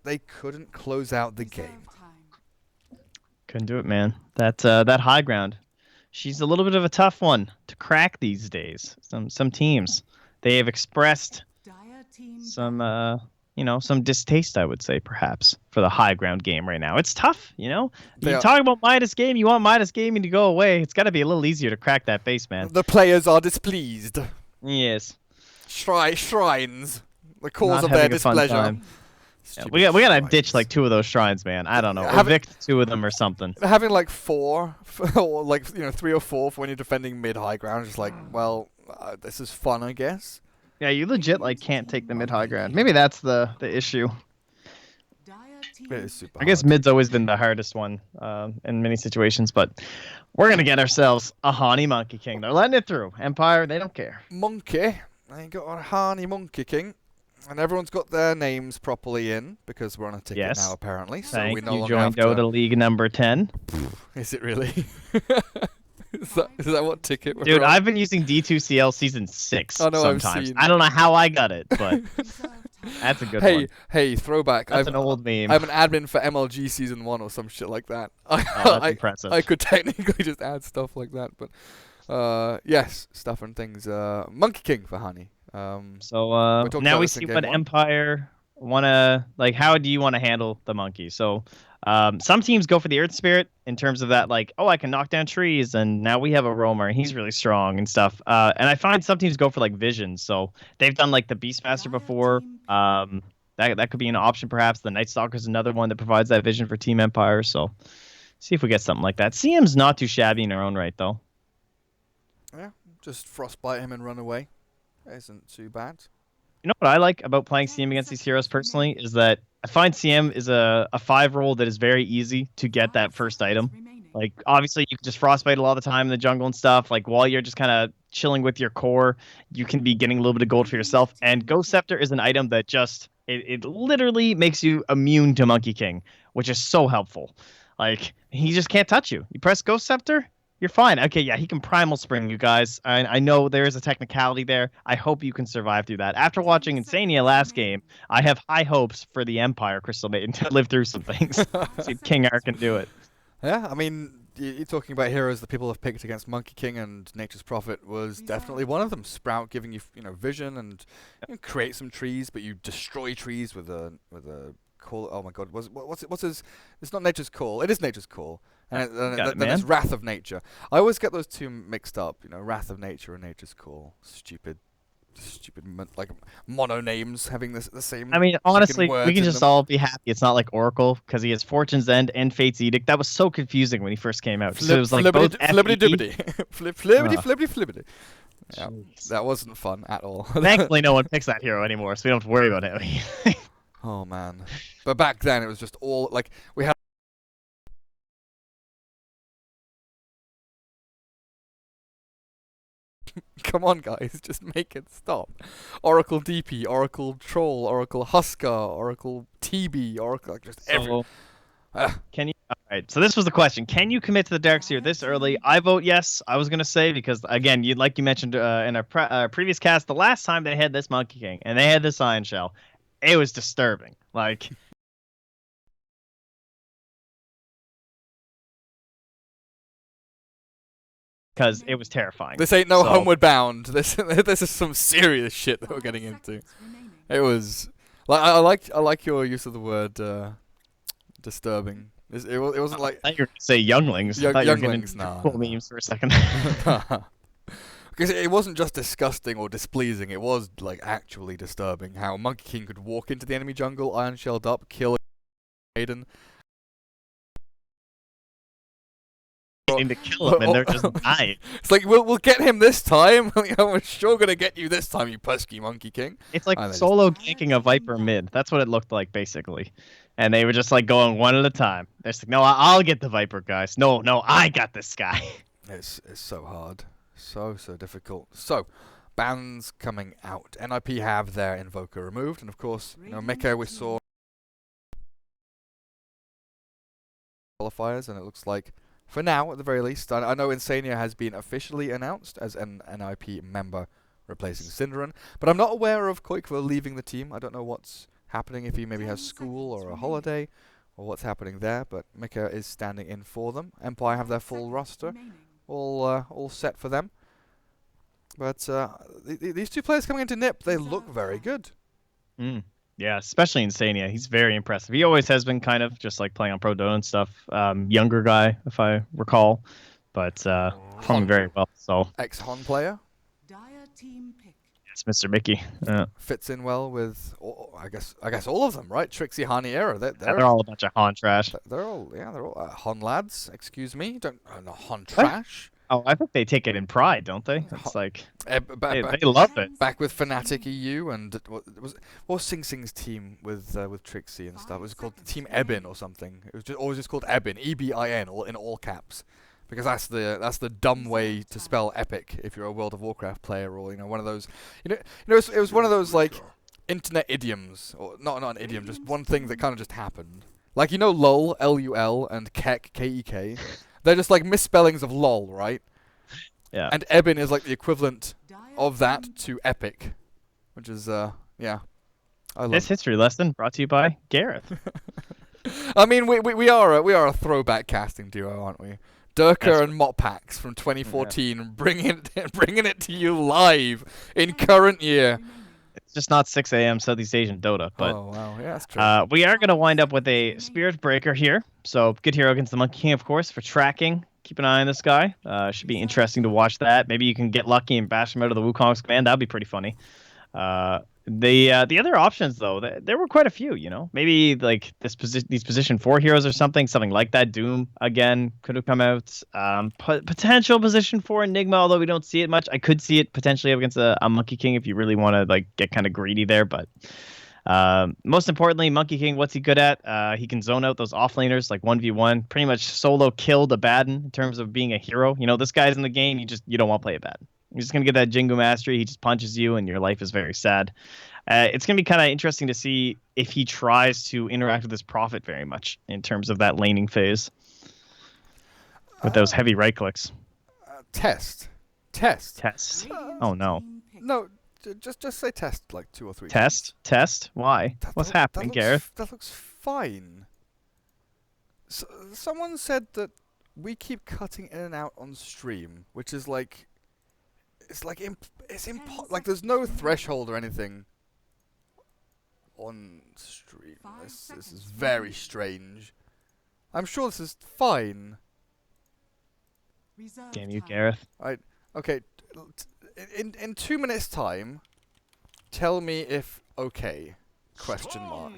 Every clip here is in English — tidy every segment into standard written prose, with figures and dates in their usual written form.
They couldn't close out the game. Couldn't do it, man. That high ground. She's a little bit of a tough one to crack these days. Some teams, they have expressed some some distaste, I would say, perhaps, for the high ground game right now. It's tough, you know. You talk about Midas game, you want Midas gaming to go away. It's got to be a little easier to crack that base, man. The players are displeased. Yes. Shrines. The cause Not of their having a fun displeasure. time. Yeah, we gotta ditch like 2 of those shrines, man. I don't know. Evict 2 of them or something. Having like 4, or like 3 or 4 for when you're defending mid high ground, just like, well, this is fun, I guess. Yeah, you legit like can't take the mid high ground. Maybe that's the issue. It is super I guess hard. mid's always been the hardest one in many situations, but we're gonna get ourselves a Hani Monkey King. They're letting it through. Empire, they don't care. Monkey. They got a Hani Monkey King. And everyone's got their names properly in, because we're on a ticket now, apparently. So we no longer have to... Thank you, joined Dota League number 10. Is it really? Is that what ticket we're Dude, on? I've been using D2CL Season 6 sometimes. I've seen. I don't know how I got it, but that's a good one. Hey, throwback. That's an old meme. I'm an admin for MLG Season 1 or some shit like that. That's impressive. I could technically just add stuff like that, but yes, stuff and things. Monkey King for Hani. So now we see what Empire wanna like. How do you want to handle the monkey? So some teams go for the Earth Spirit in terms of that, like, oh, I can knock down trees, and now we have a roamer, and he's really strong and stuff. And I find some teams go for like vision. So they've done like the Beastmaster before. That could be an option, perhaps. The Night Stalker is another one that provides that vision for Team Empire. So see if we get something like that. CM's not too shabby in their own right, though. Yeah, just frostbite him and run away. Isn't too bad. You know what I like about playing CM against these heroes personally is that I find CM is a 5 role that is very easy to get that first item. Like, obviously, you can just frostbite a lot of the time in the jungle and stuff. Like, while you're just kind of chilling with your core, you can be getting a little bit of gold for yourself. And Ghost Scepter is an item that just, it literally makes you immune to Monkey King, which is so helpful. Like, he just can't touch you. You press Ghost Scepter, you're fine. Okay, yeah, he can Primal Spring, you guys. I know there is a technicality there. I hope you can survive through that. After watching Insania last game, I have high hopes for the Empire Crystal Maiden to live through some things. See if King Ark can do it. Yeah, I mean, you're talking about heroes that people have picked against Monkey King, and Nature's Prophet was definitely one of them. Sprout giving you, vision and create some trees, but you destroy trees with a call. Oh my God, what's his? It's not Nature's Call. It is Nature's Call. And then it's Wrath of Nature. I always get those two mixed up, Wrath of Nature and Nature's Call. Stupid like mono names having the same. I mean, honestly, we can just all be happy it's not like Oracle, because he has Fortune's End and Fate's Edict. That was so confusing when he first came out. So it was like both flibbity flibbity. Yeah, that wasn't fun at all. Thankfully, no one picks that hero anymore, so we don't have to worry about it. Oh man, but back then it was just all like we had. Come on, guys, just make it stop. Oracle DP, Oracle Troll, Oracle Husker, Oracle TB, Oracle, like just every. Can you? All right. So this was the question: can you commit to the Darkseer this early? I vote yes. I was gonna say because again, you mentioned in our previous cast, the last time they had this Monkey King and they had this Iron Shell, it was disturbing. Like. Because it was terrifying. This ain't no Homeward Bound. This is some serious shit that we're getting into. It was like I like your use of the word disturbing. It wasn't like I thought you were gonna say younglings. Younglings, cool memes for a second. Because it wasn't just disgusting or displeasing. It was like actually disturbing how Monkey King could walk into the enemy jungle, iron shelled up, kill a maiden. To kill him and they're just dying. It's like we'll get him this time. We're sure gonna get you this time, you pesky Monkey King. It's like solo ganking a Viper mid. That's what it looked like basically, and they were just like going one at a time. They're like, no, I'll get the Viper guys. No, I got this guy. It's so hard, so difficult. So bans coming out. NIP have their Invoker removed, and of course, Mecha we saw qualifiers, and it looks like. For now, at the very least, I know Insania has been officially announced as an NIP member replacing Synderon, but I'm not aware of Koikvo leaving the team. I don't know what's happening if he maybe has school or a holiday, or what's happening there. But Mika is standing in for them. Empire have their full roster, all set for them. But these two players coming into NIP, they look very good. Yeah, especially Insania. He's very impressive. He always has been kind of just like playing on Prodota and stuff. Younger guy, if I recall, but hung very well. So ex-Hon player. It's Mr. Mickey. Fits in well with, I guess all of them, right? Trixie, Hani, Era. They're all a bunch of Hon trash. They're all Hon lads. Excuse me, don't not Hon trash. Oh, I think they take it in pride, don't they? It's like they love it. Back with Fnatic EU and what was Sing Sing's team with Trixie and stuff? It was called Team Ebin or something. It was always just called Ebin, EBIN, in all caps, because that's the dumb way to spell epic if you're a World of Warcraft player, or one of those it was one of those like internet idioms, or not an idiom, just one thing that kind of just happened. Like LOL, LUL, and KEK, KEK. They're just like misspellings of LOL, right? Yeah. And Ebin is like the equivalent of that to epic, which is yeah. This history lesson brought to you by Gareth. I mean, we are a throwback casting duo, aren't we? Durka and Moppax from 2014, bringing it to you live in current year. It's just not 6 a.m. Southeast Asian Dota, but oh wow, yeah, that's true. We are going to wind up with a Spirit Breaker here. So good hero against the Monkey King, of course, for tracking. Keep an eye on this guy. Should be interesting to watch that. Maybe you can get lucky and bash him out of the Wukong's command. That'd be pretty funny. The other options, though, there were quite a few. Maybe like these position 4 heroes or something like that. Doom again could have come out. Potential position 4 Enigma, although we don't see it much. I could see it potentially against a Monkey King if you really want to like get kind of greedy there. But most importantly, Monkey King, what's he good at? He can zone out those offlaners like 1v1. Pretty much solo kill the Baden in terms of being a hero. This guy's in the game. You don't want to play a Baden. You're just going to get that Jingu mastery. He just punches you, and your life is very sad. It's going to be kind of interesting to see if he tries to interact with his Prophet very much in terms of that laning phase with those heavy right clicks. Test. Oh, no. No, just say test like 2 or 3 times. Test? Why? What's happening, Gareth? That looks fine. Someone said that we keep cutting in and out on stream, which is like... It's like like there's no threshold or anything on stream. This is very strange. I'm sure this is fine. Damn you, Gareth. Okay. In 2 minutes' time, tell me if okay? Question mark.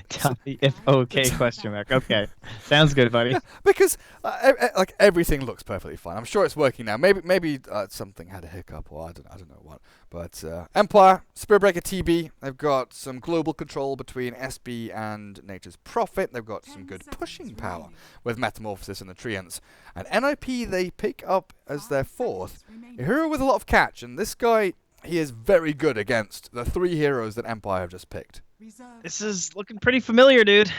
Tell me if okay? Question mark. Okay, sounds good, buddy. Yeah, because like everything looks perfectly fine. I'm sure it's working now. Maybe something had a hiccup, or I don't know what. But Empire, Spirit Breaker TB, they've got some global control between SB and Nature's Prophet. They've got some good pushing power with Metamorphosis and the Treants. And NIP they pick up as their 4th, a hero with a lot of catch, and this guy, he is very good against the 3 heroes that Empire have just picked. This is looking pretty familiar, dude.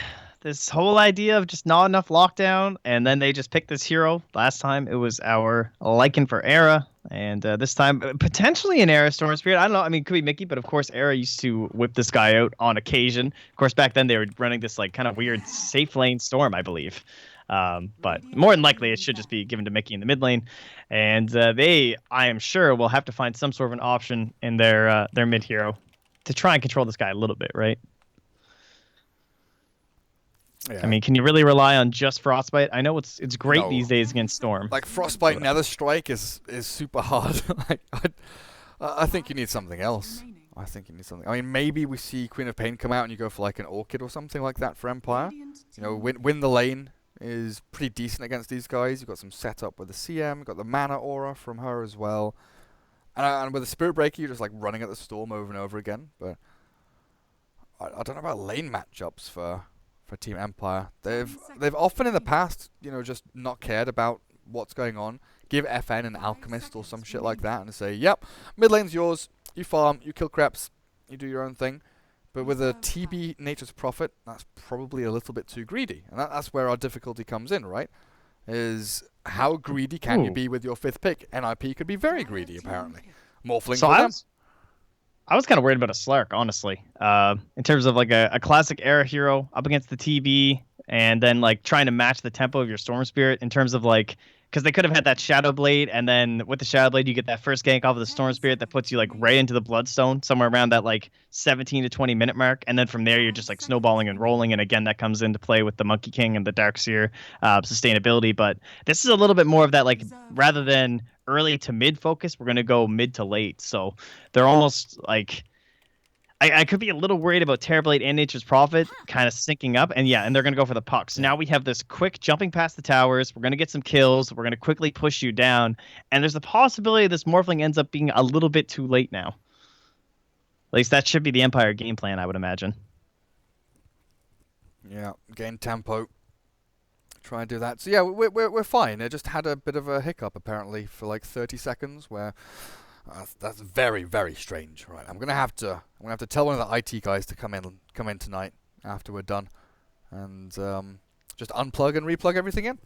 This whole idea of just not enough lockdown, and then they just picked this hero. Last time it was our Lycan for Era, and this time potentially an Era Storm Spirit. I don't know. I mean, it could be Mickey, but of course Era used to whip this guy out on occasion. Of course, back then they were running this like kind of weird safe lane Storm, I believe. But more than likely, it should just be given to Mickey in the mid lane, and I am sure, will have to find some sort of an option in their mid hero to try and control this guy a little bit, right? Yeah. I mean, can you really rely on just Frostbite? I know it's great these days against Storm. Like Frostbite Nether Strike is super hard. Like, I think you need something else. I mean, maybe we see Queen of Pain come out and you go for like an Orchid or something like that for Empire. Win the lane is pretty decent against these guys. You've got some setup with the CM, you've got the mana aura from her as well. And with the Spirit Breaker, you're just like running at the Storm over and over again. But I don't know about lane matchups for Team Empire. They've often in the past, just not cared about what's going on. Give FN an Alchemist or some shit like that and say, yep, mid lane's yours. You farm, you kill creps, you do your own thing. But with a TB Nature's Prophet, that's probably a little bit too greedy. And that's where our difficulty comes in, right? Is how greedy can you be with your 5th pick? NIP could be very greedy, apparently. Morphling for them. I was kind of worried about a Slark, honestly. In terms of like a classic era hero up against the TB, and then like trying to match the tempo of your Storm Spirit in terms of like, because they could have had that Shadow Blade, and then with the Shadow Blade you get that first gank off of the Storm Spirit that puts you like right into the Bloodstone somewhere around that like 17 to 20 minute mark, and then from there you're just like snowballing and rolling, and again that comes into play with the Monkey King and the Darkseer sustainability. But this is a little bit more of that, like rather than early to mid focus, we're gonna go mid to late. So they're almost like I could be a little worried about Terrorblade and Nature's Prophet kind of syncing up, and yeah, and they're going to go for the puck. So now we have this quick jumping past the towers. We're going to get some kills. We're going to quickly push you down, and there's a possibility this Morphling ends up being a little bit too late now. At least that should be the Empire game plan, I would imagine. Yeah, gain tempo. Try and do that. So yeah, we're fine. It just had a bit of a hiccup apparently for like 30 seconds where. That's very, very strange. Right, I'm gonna have to tell one of the IT guys to come in tonight after we're done, and just unplug and replug everything in.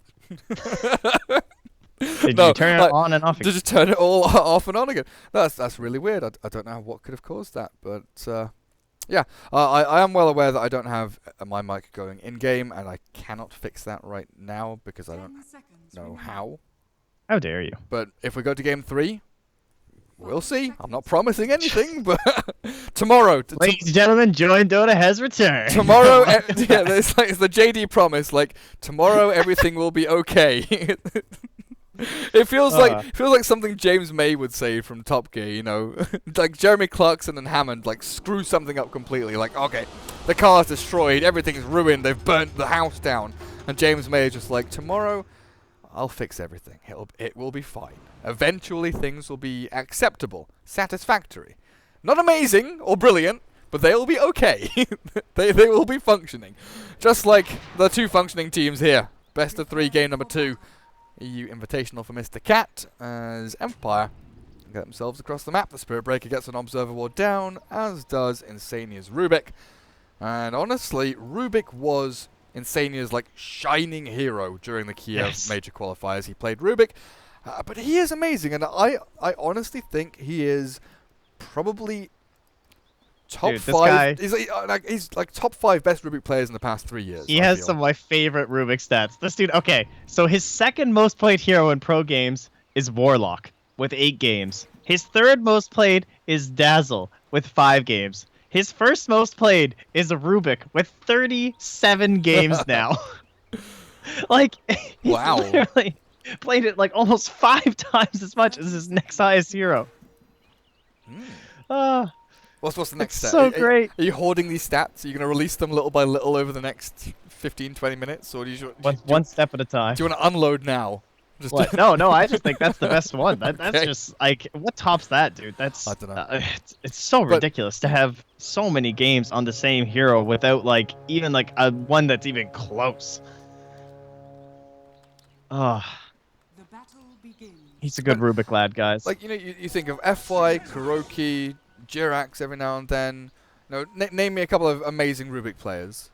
Did you turn it on and off again? Just turn it all off and on again. That's really weird. I don't know what could have caused that, but yeah, I am well aware that I don't have my mic going in game, and I cannot fix that right now because I don't know how. How dare you? But if we go to game 3. We'll see. I'm not promising anything, but tomorrow. Ladies and gentlemen, Join Dota has returned. Tomorrow, yeah, it's the JD promise. Like tomorrow, everything will be okay. It feels like something James May would say from Top Gear. You know, like Jeremy Clarkson and Hammond like screw something up completely. Like okay, the car's destroyed, everything's ruined, they've burnt the house down, and James May is just like tomorrow, I'll fix everything. It will be fine. Eventually things will be acceptable, satisfactory. Not amazing or brilliant, but they'll be okay. they will be functioning. Just like the 2 functioning teams here. Best of 3 game number 2. EU Invitational for Mr. Cat as Empire get themselves across the map. The Spirit Breaker gets an Observer Ward down, as does Insania's Rubik. And honestly, Rubik was Insania's like shining hero during the Kiev major qualifiers. He played Rubik. But he is amazing, and I honestly think he is probably top 5. He's like top 5 best Rubik players in the past 3 years. He has some of my favorite Rubik stats. This dude, okay, so his second most played hero in pro games is Warlock with 8 games. His third most played is Dazzle with 5 games. His first most played is a Rubik with 37 games now. Like, wow. Literally played it like almost 5 times as much as his next highest hero. What's the next step? So great. Are you hoarding these stats? Are you going to release them little by little over the next 15, 20 minutes? Or do you one step at a time. Do you want to unload now? No, I just think that's the best one. That's okay. Just like, what tops that, dude? That's I don't know. It's so ridiculous to have so many games on the same hero without like even like a one that's even close. He's a good Rubik lad, guys. Like, you know, you think of FY, Kuroki, Jirax every now and then. You know, name me a couple of amazing Rubik players.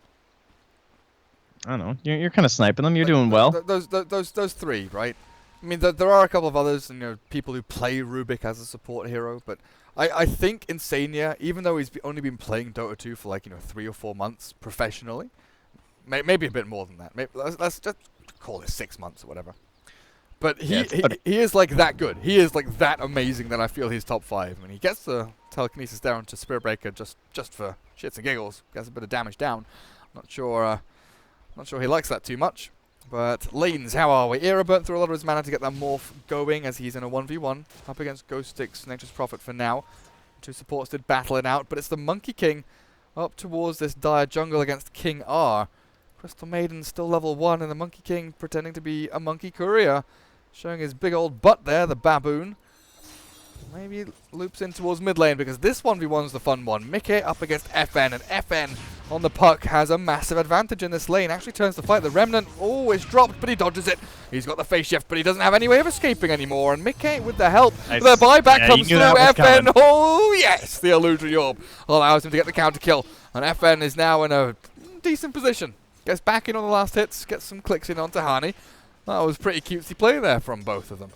I don't know. You're kind of sniping them. You're doing well. Those 3, right? I mean, there are a couple of others, you know, people who play Rubik as a support hero, but I think Insania, even though he's only been playing Dota 2 for like, you know, 3 or 4 months professionally, maybe a bit more than that. Maybe, let's just call it 6 months or whatever. But he is like that good. He is like that amazing that I feel he's top 5. I mean, he gets the telekinesis down to Spirit Breaker just for shits and giggles. Gets a bit of damage down. Not sure he likes that too much. But lanes, how are we? Era burnt through a lot of his mana to get that morph going as he's in a 1v1 up against Ghost Sticks, Nature's Prophet for now. 2 supports did battle it out, but it's the Monkey King up towards this dire jungle against King R. Crystal Maiden still level 1, and the Monkey King pretending to be a monkey courier. Showing his big old butt there, the baboon. Maybe loops in towards mid lane because this 1v1's the fun one. Mickey up against FN, and FN on the puck has a massive advantage in this lane. Actually turns to fight the Remnant. Oh, it's dropped, but he dodges it. He's got the face shift, but he doesn't have any way of escaping anymore. And Mickey, with the help, the buyback comes through. FN, oh yes, the Illusory Orb allows him to get the counter kill. And FN is now in a decent position. Gets back in on the last hits, gets some clicks in onto Hani. That was pretty cutesy play there from both of them.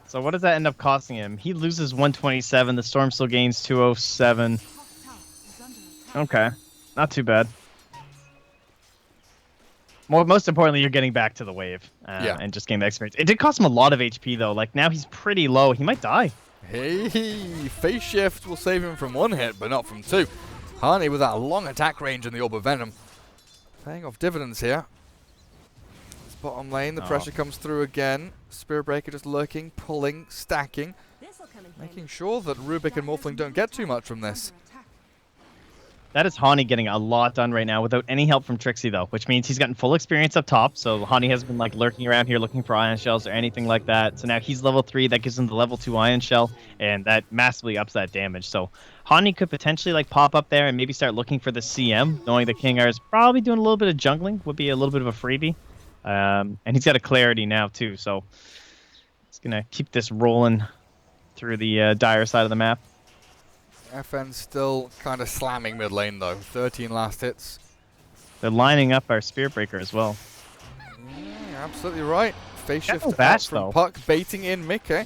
So what does that end up costing him? He loses 127. The Storm still gains 207. Okay, not too bad. Most importantly, you're getting back to the wave and just getting the experience. It did cost him a lot of HP, though. Like, now he's pretty low. He might die. Hey, Phase Shift will save him from 1 hit, but not from 2. Hani with that long attack range in the Orb of Venom. Paying off dividends here. It's bottom lane, the pressure comes through again. Spirit Breaker just lurking, pulling, stacking. Making sure that Rubik and Morphling don't get too much from this. That is Hani getting a lot done right now without any help from Trixie, though, which means he's gotten full experience up top. So Hani has been like lurking around here looking for Ion Shells or anything like that. So now he's level 3. That gives him the level 2 Ion Shell, and that massively ups that damage. So Hani could potentially like pop up there and maybe start looking for the CM, knowing that King R is probably doing a little bit of jungling, would be a little bit of a freebie. And he's got a clarity now, too. So he's going to keep this rolling through the dire side of the map. FN still kind of slamming mid lane though. 13 last hits. They're lining up our Spirit Breaker as well. Yeah, absolutely right. Phase shift out from Puck, baiting in Mickey.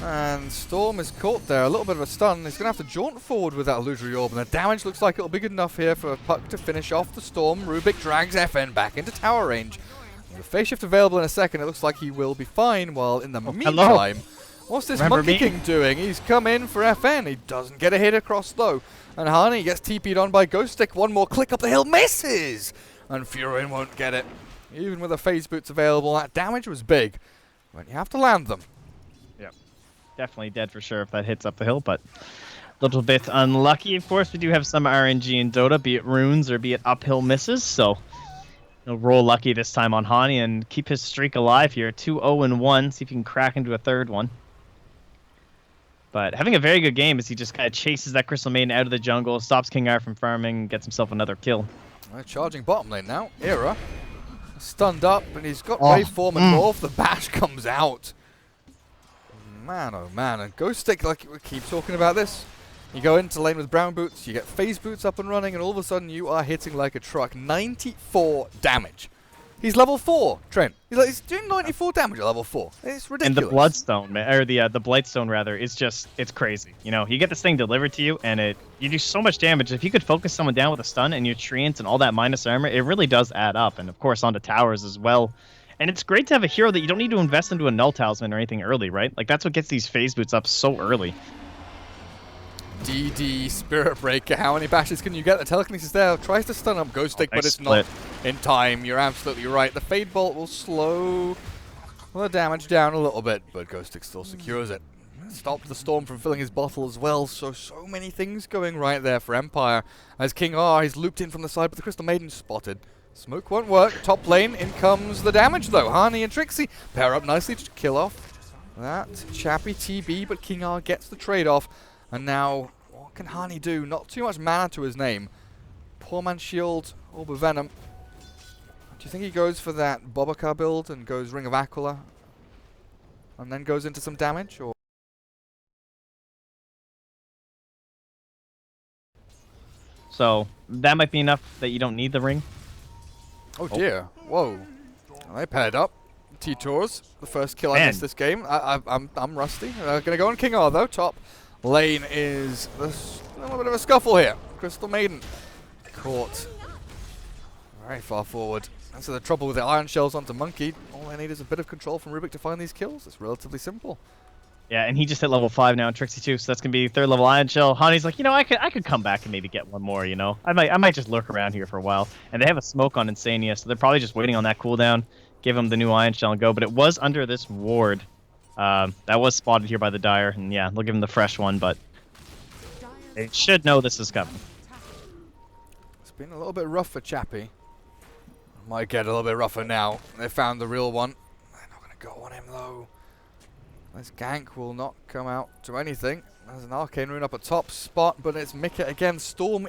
And Storm is caught there. A little bit of a stun. He's going to have to jaunt forward with that illusory orb. And the damage looks like it'll be good enough here for Puck to finish off the Storm. Rubik drags FN back into tower range. With phase shift available in a second, it looks like he will be fine. While in the meantime... What's this Monkey King doing? He's come in for FN. He doesn't get a hit across though. And Hani gets TP'd on by Ghost Stick. One more click up the hill. Misses! And Furin won't get it. Even with the phase boots available, that damage was big. But you have to land them. Yep. Definitely dead for sure if that hits up the hill, but a little bit unlucky. Of course, we do have some RNG in Dota, be it runes or be it uphill misses. So he'll roll lucky this time on Hani and keep his streak alive here. 2-0-1. See if he can crack into a third one. But having a very good game as he just kind of chases that Crystal Maiden out of the jungle, stops King R from farming, and gets himself another kill. Right, charging bottom lane now. Era stunned up, and he's got waveform and Morph. The bash comes out. Man, oh man. And Ghost Stick, like we keep talking about this. You go into lane with brown boots, you get phase boots up and running, and all of a sudden you are hitting like a truck. 94 damage. He's level 4, Trent. He's doing 94 damage at level 4. It's ridiculous. And the Bloodstone, or the Blightstone rather, is just, it's crazy. You know, you get this thing delivered to you, and you do so much damage. If you could focus someone down with a stun and your treants and all that minus armor, it really does add up. And of course, onto towers as well. And it's great to have a hero that you don't need to invest into a null talisman or anything early, right? Like that's what gets these phase boots up so early. DD, Spirit Breaker, how many bashes can you get? The telekinesis there tries to stun up Ghost Stick, but it's not in time. You're absolutely right. The Fade Bolt will slow the damage down a little bit, but Ghost Stick still secures it. Stopped the Storm from filling his bottle as well, so many things going right there for Empire. As King R, he's looped in from the side, but the Crystal Maiden spotted. Smoke won't work. Top lane, in comes the damage though. Hani and Trixie pair up nicely to kill off that chappy TB, but King R gets the trade-off. And now, what can Hani do? Not too much mana to his name. Poor man's shield, Orb of Venom. Do you think he goes for that Bobakar build and goes Ring of Aquila? And then goes into some damage? Or so, that might be enough that you don't need the ring. Oh dear. Whoa. They paired up. T-Tours, the first kill I missed this game. I'm rusty. Gonna go on King R though. Top lane is a little bit of a scuffle here. Crystal Maiden caught very far forward. That's the trouble with the iron shells onto Monkey. All they need is a bit of control from Rubik to find these kills. It's relatively simple. Yeah, and he just hit level 5 now, and Trixie too, so that's gonna be third level iron shell. Hani's like, you know, I could come back and maybe get one more. You know, I might just lurk around here for a while. And they have a smoke on Insania, so they're probably just waiting on that cooldown. Give him the new iron shell and go. But it was under this ward. That was spotted here by the Dire, and yeah, they'll give him the fresh one, but they should know this is coming. It's been a little bit rough for Chappie. Might get a little bit rougher now. They found the real one. They're not going to go on him though. This gank will not come out to anything. There's an arcane rune up at top spot, but it's Mika again. Storm.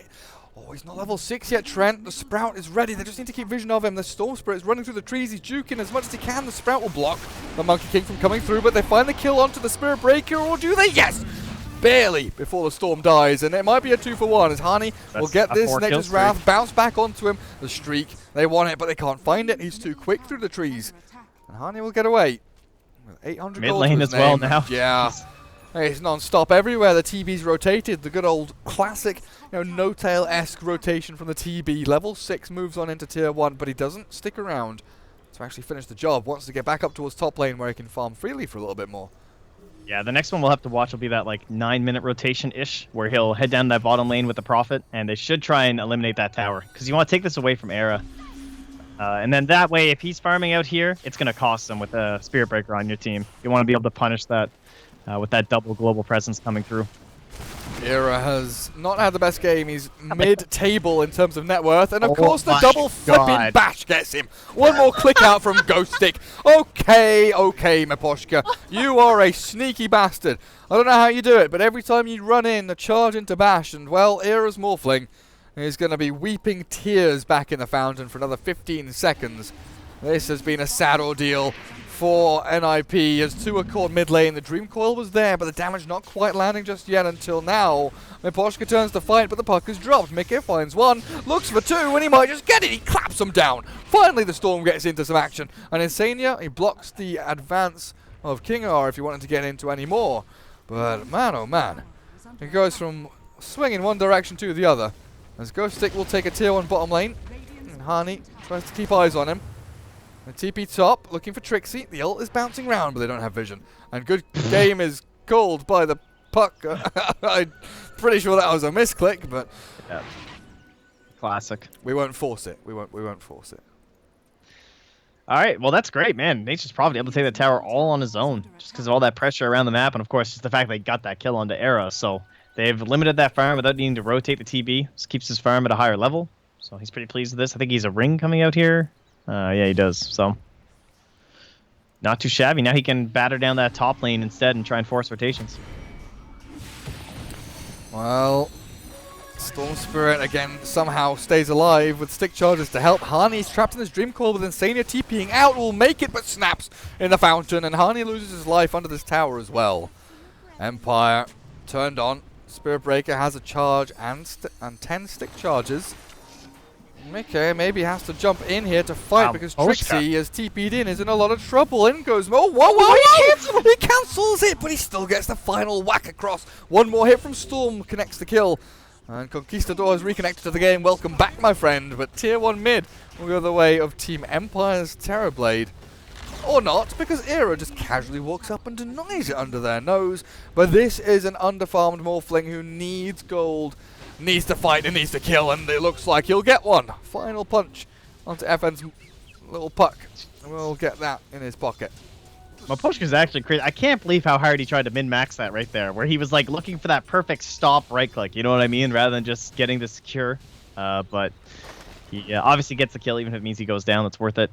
Oh, he's not level 6 yet, Trent. The Sprout is ready. They just need to keep vision of him. The Storm Spirit is running through the trees. He's juking as much as he can. The Sprout will block the Monkey King from coming through, but they find the kill onto the Spirit Breaker, or do they? Yes! Barely before the Storm dies, and it might be a 2-for-1 as Hani will get this Nature's Wrath, bounce back onto him. The streak, they want it, but they can't find it. He's too quick through the trees. And Hani will get away. 800 Mid gold lane to his as well name. now. Yeah. Hey, it's non-stop everywhere. The TB's rotated. The good old classic, no-tail-esque rotation from the TB. Level 6 moves on into tier 1, but he doesn't stick around to actually finish the job. Wants to get back up towards top lane where he can farm freely for a little bit more. Yeah, the next one we'll have to watch will be that like 9-minute rotation-ish, where he'll head down that bottom lane with the Prophet, and they should try and eliminate that tower, because you want to take this away from Era. And then that way, if he's farming out here, it's going to cost him with a Spirit Breaker on your team. You want to be able to punish that with that double global presence coming through. Era has not had the best game. He's mid-table in terms of net worth, and of course the my double flipping God. bash gets him. One more click out from Ghost Stick. Okay, Miposhka, you are a sneaky bastard. I don't know how you do it, but every time you run in, a charge into bash, and well, Era's Morphling is going to be weeping tears back in the fountain for another 15 seconds. This has been a sad ordeal for NIP as 2 are caught mid lane. The Dream Coil was there, but the damage not quite landing just yet until now. Miposhka turns to fight, but the puck is dropped. Mickey finds one, looks for 2, and he might just get it. He claps them down. Finally, the Storm gets into some action, and Insania, he blocks the advance of King R if he wanted to get into any more. But man, oh man, it goes from swinging one direction to the other. As Ghost Stick will take a tier 1 bottom lane, and Hani tries to keep eyes on him. The TP top, looking for Trixie. The ult is bouncing around, but they don't have vision. And good game is called by the puck. I'm pretty sure that was a misclick, but Yeah. Classic. we won't force it. We won't force it. All right, well, that's great, man. Nature's probably able to take the tower all on his own, just because of all that pressure around the map, and of course, just the fact they got that kill onto Era. So they've limited that farm without needing to rotate the TB. Just keeps his farm at a higher level. So he's pretty pleased with this. I think he's a ring coming out here. Yeah, he does. So not too shabby. Now he can batter down that top lane instead and try and force rotations. Well, Storm Spirit again somehow stays alive with stick charges to help. Hani's trapped in this Dream Coil with Insania TPing out. Will make it, but snaps in the fountain, and Hani loses his life under this tower as well. Empire turned on. Spirit Breaker has a charge and 10 stick charges. Mickey maybe has to jump in here to fight because Trixie is TP'd in, is in a lot of trouble. In goes whoa! He cancels it, but he still gets the final whack across. One more hit from Storm connects the kill. And Conquistador has reconnected to the game. Welcome back, my friend. But tier 1 mid will go the way of Team Empire's Terrorblade. Or not, because Era just casually walks up and denies it under their nose. But this is an underfarmed Morphling who needs gold. Needs to fight and needs to kill, and it looks like he'll get one. Final punch onto FN's little puck. We'll get that in his pocket. Miposhka's actually crazy. I can't believe how hard he tried to min-max that right there, where he was like looking for that perfect stop right click, you know what I mean, rather than just getting the secure. But he obviously gets the kill, even if it means he goes down. That's worth it.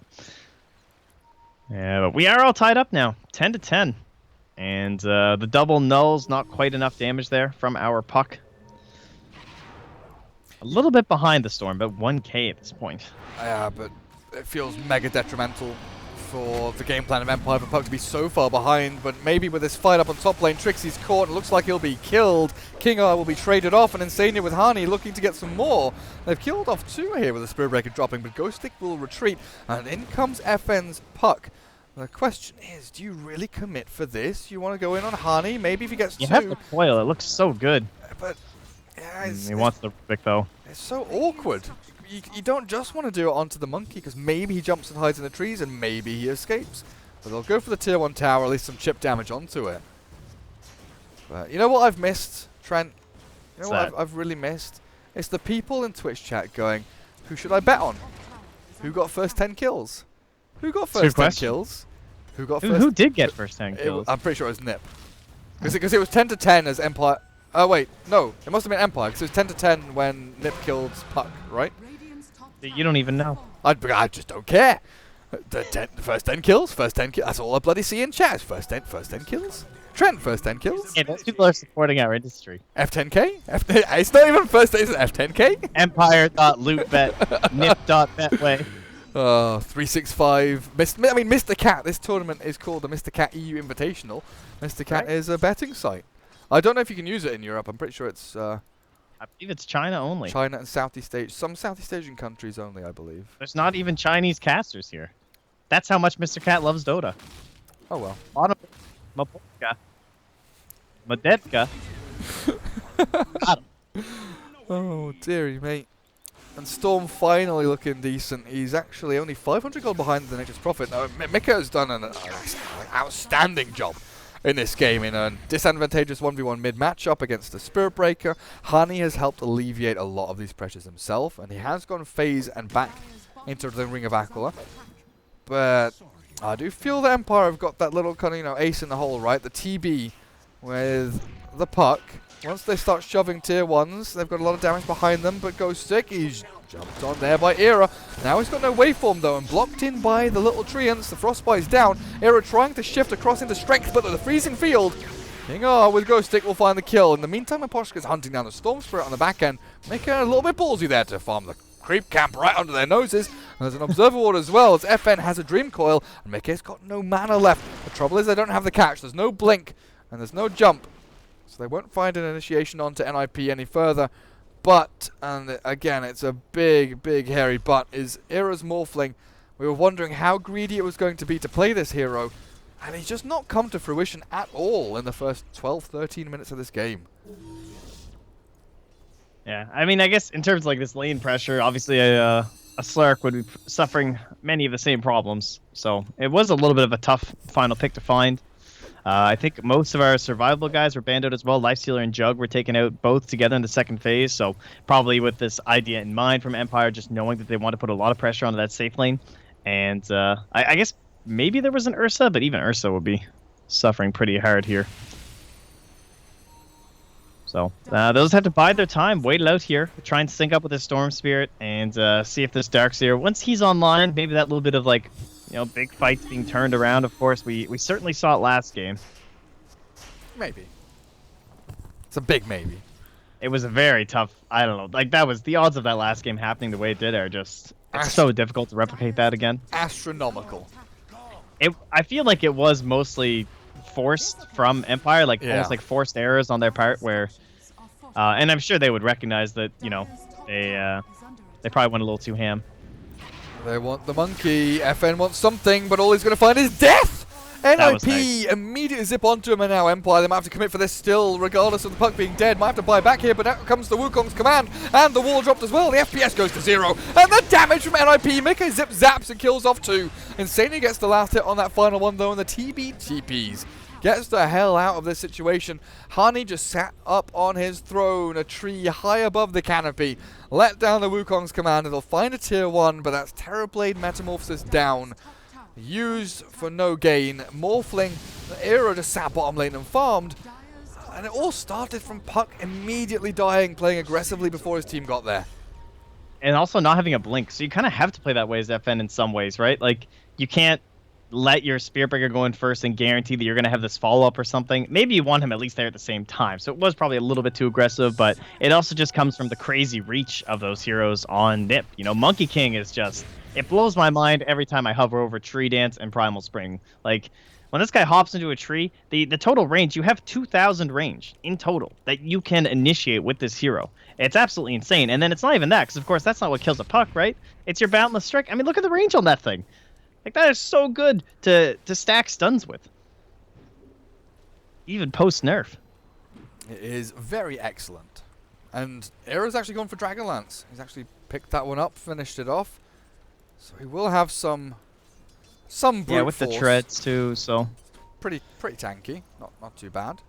Yeah, but we are all tied up now, 10-10. And the double nulls, not quite enough damage there from our puck. A little bit behind the Storm, but 1k at this point. Yeah, but it feels mega detrimental for the game plan of Empire for Puck to be so far behind. But maybe with this fight up on top lane, Trixie's caught and looks like he'll be killed. King R will be traded off, and Insania with Hani looking to get some more. They've killed off 2 here with the Spirit Breaker dropping, but Ghost Stick will retreat, and in comes FN's puck. The question is, do you really commit for this? You want to go in on Hani? Maybe if he gets 2. You have the coil. It looks so good. But yeah, He wants the Rubik, though. It's so awkward. You don't just want to do it onto the monkey, because maybe he jumps and hides in the trees, and maybe he escapes. But they'll go for the tier 1 tower, at least some chip damage onto it. But you know what I've missed, Trent? You know what I've really missed? It's the people in Twitch chat going, who should I bet on? Who got first 10 kills? Who got first 10 kills? Who got first? Who did get first 10 kills? I'm pretty sure it was Nip. Because it was 10-10 as Empire. Oh wait, no, it must have been Empire, because it was 10-10 when Nip killed Puck, right? You don't even know. I just don't care. The first 10 kills, that's all I bloody see in chat. First 10 kills. Trent, first 10 kills. Yeah, those people are supporting our industry. F10k? It's not even first 10, it's F10k? Empire.lootbet, nip.betway. 365. Mr. Cat, this tournament is called the Mr. Cat EU Invitational. Mr. Cat is a betting site. I don't know if you can use it in Europe. I'm pretty sure it's I believe it's China only. China and Southeast Asia. Some Southeast Asian countries only, I believe. There's not even Chinese casters here. That's how much Mr. Cat loves Dota. Oh well. Bottom. Mapotka. Madetka. Got him. Oh dearie mate. And Storm finally looking decent. He's actually only 500 gold behind the Nature's Prophet. Now, Mika has done an outstanding job in this game in a disadvantageous 1v1 mid matchup against the Spirit Breaker. Hani has helped alleviate a lot of these pressures himself, and he has gone phase and back into the Ring of Aquila. But I do feel the Empire have got that little kind of, ace in the hole, right? The TB with the puck. Once they start shoving tier 1s, they've got a lot of damage behind them, but Ghost Stick, he's jumped on there by Era. Now he's got no waveform though, and blocked in by the little treants. The Frostbite is down. Era trying to shift across into Strength, but the freezing field. Hingar with Ghost Stick will find the kill. In the meantime, Aposhka's hunting down the Storm Spirit on the back end, making it a little bit ballsy there to farm the creep camp right under their noses. And there's an Observer Ward as well, as FN has a Dream Coil, and Mickey's got no mana left. The trouble is they don't have the catch. There's no blink, and there's no jump. So they won't find an initiation onto NIP any further. But, and again, it's a big, big hairy but, is Era's Morphling. We were wondering how greedy it was going to be to play this hero, and he's just not come to fruition at all in the first 12, 13 minutes of this game. Yeah, I mean, I guess in terms of like this lane pressure, obviously a Slark would be suffering many of the same problems. So it was a little bit of a tough final pick to find. I think most of our survivable guys were banned out as well. Lifestealer and Jug were taken out both together in the second phase. So probably with this idea in mind from Empire, just knowing that they want to put a lot of pressure onto that safe lane. And I guess maybe there was an Ursa, but even Ursa would be suffering pretty hard here. So those have to bide their time, wait it out here, try and sync up with the Storm Spirit, and see if this Darkseer, once he's online, maybe that little bit of like, big fights being turned around. Of course, we certainly saw it last game. Maybe. It's a big maybe. It was a very tough, I don't know, like that was, the odds of that last game happening the way it did are just, it's so difficult to replicate that again. Astronomical. I feel like it was mostly forced from Empire, like almost like forced errors on their part where, and I'm sure they would recognize that, they probably went a little too ham. They want the monkey. FN wants something, but all he's going to find is death! NIP nice. Immediately zip onto him, and now Empire, they might have to commit for this still, regardless of the puck being dead. Might have to buy back here, but out comes the Wukong's command, and the wall dropped as well. The FPS goes to 0, and the damage from NIP. Mickey zip zaps and kills off 2. Insanely gets the last hit on that final one, though, and the TB TPs. Gets the hell out of this situation. Hani just sat up on his throne, a tree high above the canopy. Let down the Wukong's command, and they'll find a tier 1, but that's Terrorblade Metamorphosis down. Used for no gain. Morphling, the Era just sat bottom lane and farmed. And it all started from Puck immediately dying, playing aggressively before his team got there. And also not having a blink, so you kind of have to play that way as FN in some ways, right? Like, you can't let your Spirit Breaker go in first and guarantee that you're going to have this follow-up or something. Maybe you want him at least there at the same time. So it was probably a little bit too aggressive, but it also just comes from the crazy reach of those heroes on Nip. Monkey King is just, it blows my mind every time I hover over Tree Dance and Primal Spring. Like, when this guy hops into a tree, the total range, you have 2,000 range in total that you can initiate with this hero. It's absolutely insane. And then it's not even that, because of course that's not what kills a Puck, right? It's your Boundless Strike. I mean, look at the range on that thing. Like, that is so good to stack stuns with. Even post-nerf. It is very excellent. And Era's actually gone for Dragonlance. He's actually picked that one up, finished it off. So he will have some brute with force. the treads too, so Pretty tanky. Not too bad.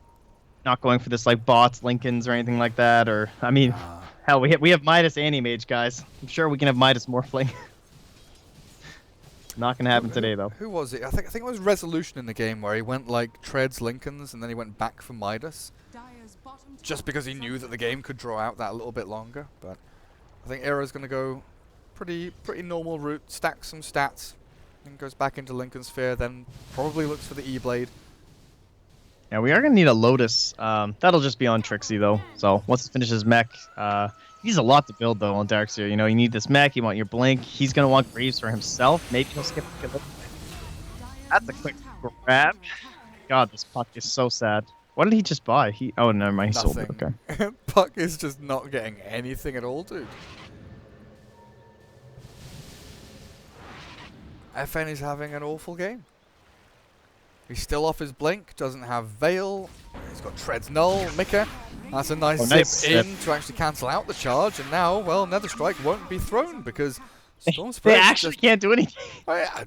Not going for this like bots, Lincolns, or anything like that, or I mean, hell, we have Midas Anti-Mage, guys. I'm sure we can have Midas Morphling. Not gonna happen today, though. Who was it? I think it was Resolution in the game where he went like treads Lincolns and then he went back for Midas, just because he knew that the game could draw out that a little bit longer. But I think Era's gonna go pretty normal route, stacks some stats, and goes back into Lincoln Sphere. Then probably looks for the E-Blade. Yeah, we are gonna need a Lotus. That'll just be on Trixie though. So once it finishes mech, he's a lot to build though on Darkseer. You need this mech, you want your blink. He's gonna want Greaves for himself. Maybe he'll skip a kill. That's a quick grab. God, this Puck is so sad. What did he just buy? Oh, never mind. He sold it. Okay. Puck is just not getting anything at all, dude. FN is having an awful game. He's still off his blink, doesn't have Veil. He's got Treads Null, Mika. That's a nice zip in to actually cancel out the charge. And now, well, Nether Strike won't be thrown because Storm Spirit They actually can't do anything. I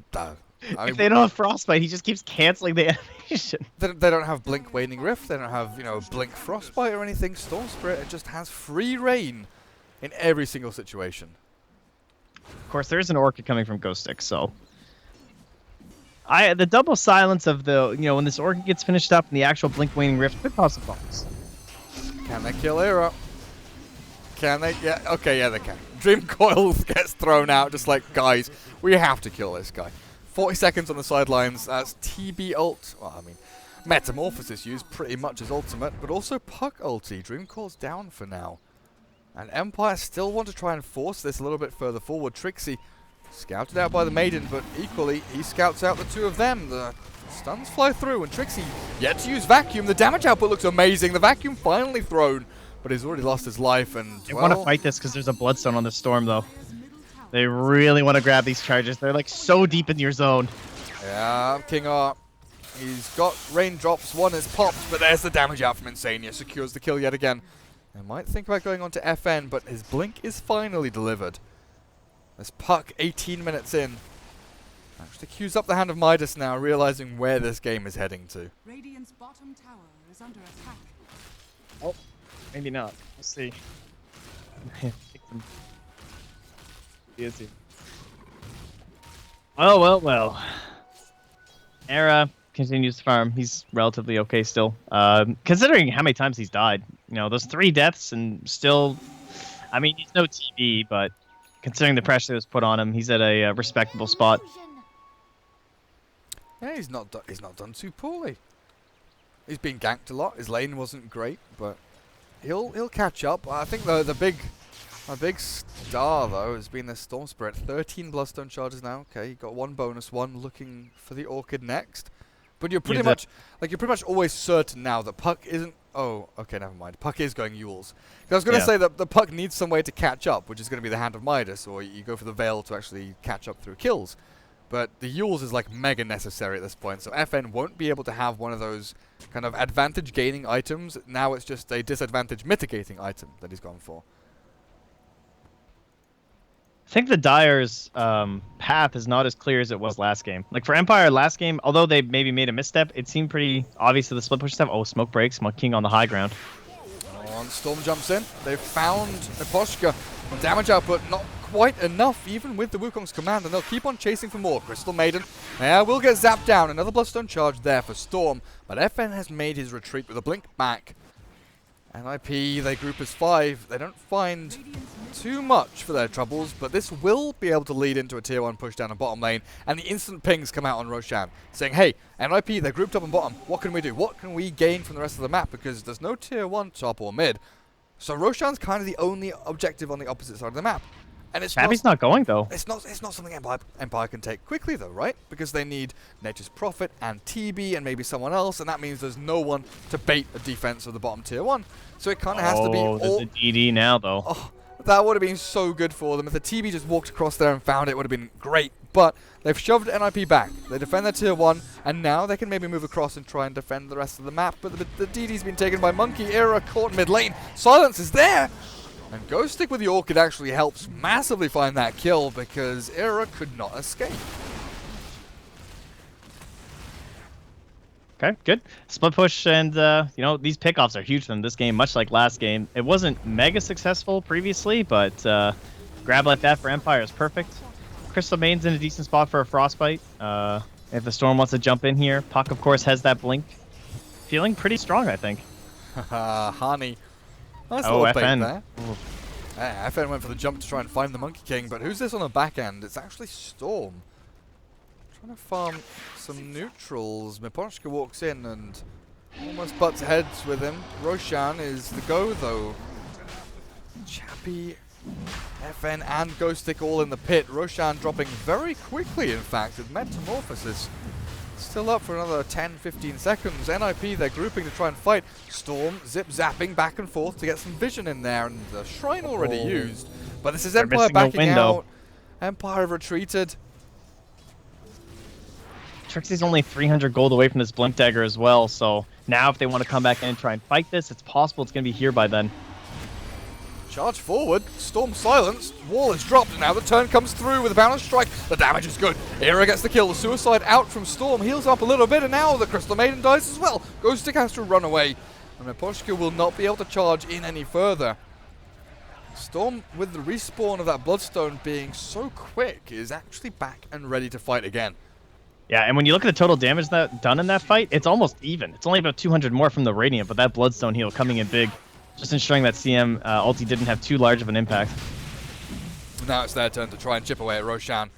If mean, they don't have Frostbite, he just keeps canceling the animation. they don't have Blink Waning Rift. They don't have, you know, Blink Frostbite or anything. Storm Spirit just has free reign in every single situation. Of course, there is an Orchid coming from Ghost Stick, so... the double silence of the, you know, when this Orchid gets finished up and the actual Blink Waning Rift could cause some problems. Can they kill Era? Can they? Yeah, okay, yeah, they can. Dream Coil gets thrown out, just like, guys, we have to kill this guy. 40 seconds on the sidelines. That's TB ult. Well, I mean, Metamorphosis used pretty much as ultimate, but also Puck ulti. Dream Coil's down for now. And Empire still want to try and force this a little bit further forward. Trixie scouted out by the Maiden, but equally, he scouts out the two of them. The stuns fly through, and Trixie yet to use Vacuum. The damage output looks amazing. The Vacuum finally thrown, but he's already lost his life. And They want to fight this because there's a Bloodstone on the Storm, though. They really want to grab these charges. They're like so deep in your zone. Yeah, King R. He's got raindrops. One is popped, but there's the damage out from Insania. Secures the kill yet again. They might think about going on to FN, but his blink is finally delivered. This Puck, 18 minutes in. Actually cues up the hand of Midas now, realizing where this game is heading to. Radiant's bottom tower is under attack. Oh, maybe not. We'll see. Easy. Well. Era continues to farm. He's relatively okay still. Considering how many times he's died. You know, those 3 deaths and still... I mean, he's no TB, but considering the pressure that was put on him, he's at a respectable spot. Yeah, he's not done too poorly. He's been ganked a lot. His lane wasn't great, but he'll catch up. I think the big star though has been the Storm Spirit. 13 Bloodstone charges now. Okay, you got 1 bonus one. Looking for the Orchid next, but you're pretty much always certain now that Puck isn't. Oh, okay, never mind. Puck is going Yules. I was going to say that the Puck needs some way to catch up, which is going to be the Hand of Midas, or you go for the Veil to actually catch up through kills. But the Yules is like mega necessary at this point, so FN won't be able to have one of those kind of advantage gaining items. Now it's just a disadvantage mitigating item that he's gone for. I think the Dire's path is not as clear as it was last game. Like for Empire last game, although they maybe made a misstep, it seemed pretty obvious to the split push stuff. Oh, smoke breaks, King on the high ground. Oh, Storm jumps in. They've found Eposhka. Damage output not quite enough, even with the Wukong's command, and they'll keep on chasing for more. Crystal Maiden, will get zapped down. Another Bloodstone charge there for Storm, but FN has made his retreat with a blink back. NIP, they group as 5. They don't find too much for their troubles, but this will be able to lead into a tier 1 push down the bottom lane, and the instant pings come out on Roshan, saying, hey, NIP, they're grouped up on bottom. What can we do? What can we gain from the rest of the map? Because there's no tier 1 top or mid. So Roshan's kind of the only objective on the opposite side of the map. And it's Abby's not going, though. It's not something Empire can take quickly, though, right? Because they need Nature's Prophet and TB and maybe someone else, and that means there's no one to bait a defense of the bottom tier 1. So it kind of has to be all... there's a DD now, though. Oh, that would have been so good for them. If the TB just walked across there and found it, would have been great. But they've shoved NIP back. They defend their tier 1, and now they can maybe move across and try and defend the rest of the map. But the DD's been taken by Monkey. Era caught mid lane. Silence is there! And Ghost Stick with the Orchid actually helps massively find that kill because Era could not escape. Okay, good. Split push and, you know, these pickoffs are huge in this game, much like last game. It wasn't mega successful previously, but grab like that for Empire is perfect. Crystal Main's in a decent spot for a Frostbite. If the Storm wants to jump in here, Puck, of course, has that blink. Feeling pretty strong, I think. Haha, Hani. Nice oh, little bait FN. there. FN went for the jump to try and find the Monkey King, but who's this on the back end? It's actually Storm. Trying to farm some neutrals. Miposhka walks in and almost butts heads with him. Roshan is the go, though. Chappie, FN, and Ghost Stick all in the pit. Roshan dropping very quickly, in fact, with Metamorphosis. Still up for another 10-15 seconds. NIP, they're grouping to try and fight. Storm zip-zapping back and forth to get some vision in there, and the Shrine already used. But this is Empire backing out. Empire have retreated. Trixie's only 300 gold away from this Blink Dagger as well, so now if they want to come back in and try and fight this, it's possible it's going to be here by then. Charge forward, Storm silenced, wall is dropped, and now the turn comes through with a balanced strike. The damage is good. Era gets the kill, the suicide out from Storm, heals up a little bit, and now the Crystal Maiden dies as well. Ghostic has to run away, and Miposhka will not be able to charge in any further. Storm, with the respawn of that Bloodstone being so quick, is actually back and ready to fight again. Yeah, and when you look at the total damage that done in that fight, it's almost even. It's only about 200 more from the Radiant, but that Bloodstone heal coming in big, just ensuring that CM ulti didn't have too large of an impact. Now it's their turn to try and chip away at Roshan.